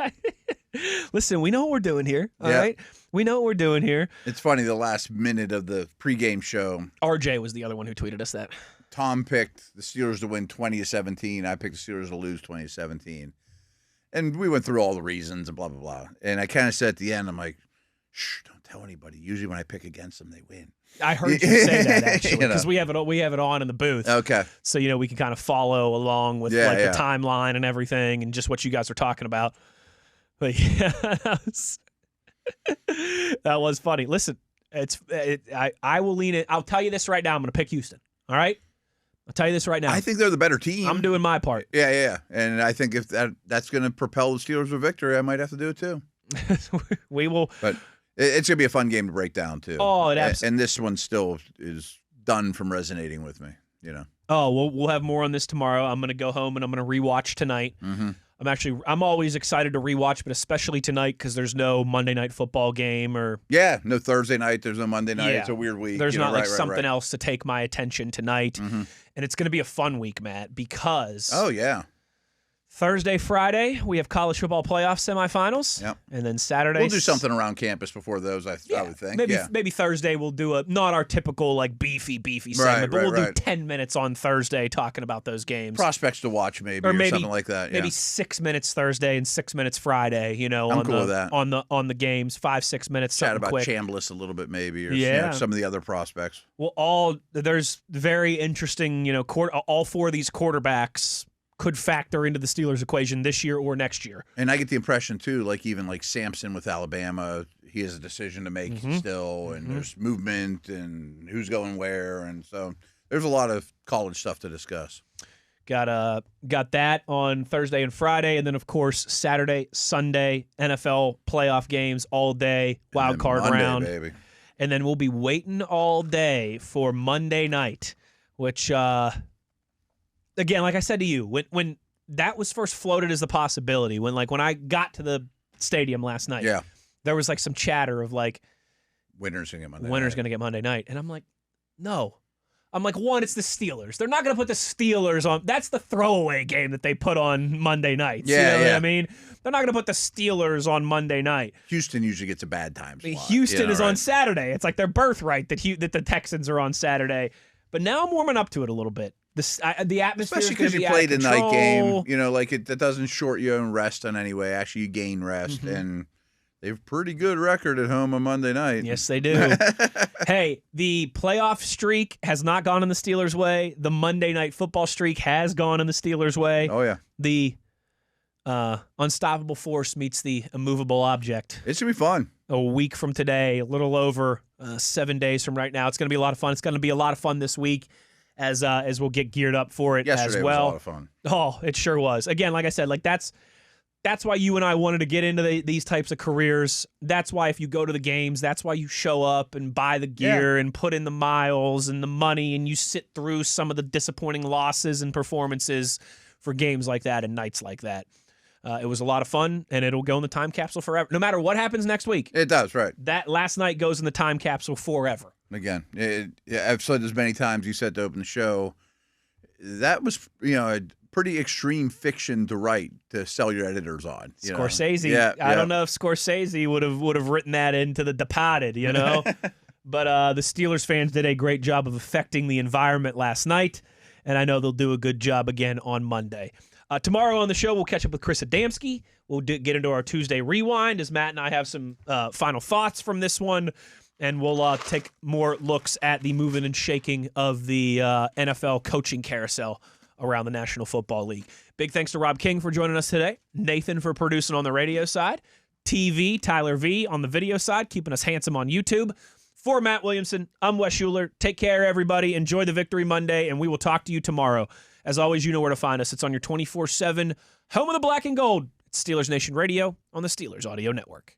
Listen, we know what we're doing here, all right? We know what we're doing here. It's funny, the last minute of the pregame show. RJ was the other one who tweeted us that. Tom picked the Steelers to win 20-17. I picked the Steelers to lose 20-17. And we went through all the reasons and blah, blah, blah. And I kind of said at the end, I'm like, shh, don't tell anybody. Usually when I pick against them, they win. I heard you say that, actually, because we have it on in the booth. Okay. So, we can kind of follow along with the timeline and everything and just what you guys are talking about. But yeah, that was funny. Listen, I will lean it. I'll tell you this right now. I'm going to pick Houston. All right? I'll tell you this right now. I think they're the better team. I'm doing my part. Yeah. And I think if that's going to propel the Steelers to victory, I might have to do it too. We will. But it's going to be a fun game to break down too. Oh, it absolutely. And this one still is done from resonating with me, Oh, we'll have more on this tomorrow. I'm going to go home and I'm going to rewatch tonight. Mm-hmm. I'm always excited to rewatch, but especially tonight because there's no Monday Night Football game no Thursday night. There's no Monday night. It's a weird week. There's not something else to take my attention tonight. Mm-hmm. And it's going to be a fun week, Matt, because Thursday, Friday, we have college football playoff semifinals. Yep. And then Saturday. We'll do something around campus before those, I would think. Maybe Thursday we'll do not our typical beefy segment, but we'll do 10 minutes on Thursday talking about those games. Prospects to watch maybe or something like that. Maybe 6 minutes Thursday and 6 minutes Friday, I'm cool with that. on the games, 5-6 minutes. Chat about quick. Chambliss a little bit maybe or some of the other prospects. Well, there's very interesting, all 4 of these quarterbacks could factor into the Steelers equation this year or next year. And I get the impression, too, even Sampson with Alabama, he has a decision to make still, and there's movement and who's going where, and so there's a lot of college stuff to discuss. Got that on Thursday and Friday, and then, of course, Saturday, Sunday, NFL playoff games all day, wild card Monday, round. Baby. And then we'll be waiting all day for Monday night, which... Again, like I said to you, when that was first floated as a possibility, when I got to the stadium last night, there was some chatter of winner's gonna get Monday night, and I'm like, no. I'm like, one, it's the Steelers. They're not gonna put the Steelers on. That's the throwaway game that they put on Monday nights. Yeah, you know what I mean? They're not gonna put the Steelers on Monday night. Houston usually gets a bad time slot. Houston is on Saturday. It's like their birthright that the Texans are on Saturday. But now I'm warming up to it a little bit. The atmosphere, especially because you played a night game, that doesn't short you in rest in any way. Actually, you gain rest, and they have a pretty good record at home on Monday night. Yes, they do. Hey, the playoff streak has not gone in the Steelers' way. The Monday Night Football streak has gone in the Steelers' way. Oh yeah. The unstoppable force meets the immovable object. It's gonna be fun. A week from today, a little over 7 days from right now. It's gonna be a lot of fun. It's gonna be a lot of fun this week. As we'll get geared up for it Yesterday as well. Was a lot of fun. Oh, it sure was. Again, like I said, that's why you and I wanted to get into these types of careers. That's why if you go to the games, that's why you show up and buy the gear and put in the miles and the money, and you sit through some of the disappointing losses and performances for games like that and nights like that. It was a lot of fun, and it'll go in the time capsule forever. No matter what happens next week. It does, right. That last night goes in the time capsule forever. Again, I've said this many times. You said to open the show, that was, a pretty extreme fiction to write to sell your editors on. Scorsese. Yeah, I don't know if Scorsese would have written that into The Departed, But the Steelers fans did a great job of affecting the environment last night, and I know they'll do a good job again on Monday. Tomorrow on the show, we'll catch up with Chris Adamski. We'll get into our Tuesday Rewind as Matt and I have some final thoughts from this one, and we'll take more looks at the moving and shaking of the NFL coaching carousel around the National Football League. Big thanks to Rob King for joining us today, Nathan for producing on the radio side, TV, Tyler V on the video side, keeping us handsome on YouTube. For Matt Williamson, I'm Wes Uhler. Take care, everybody. Enjoy the Victory Monday, and we will talk to you tomorrow. As always, you know where to find us. It's on your 24/7 home of the black and gold. It's Steelers Nation Radio on the Steelers Audio Network.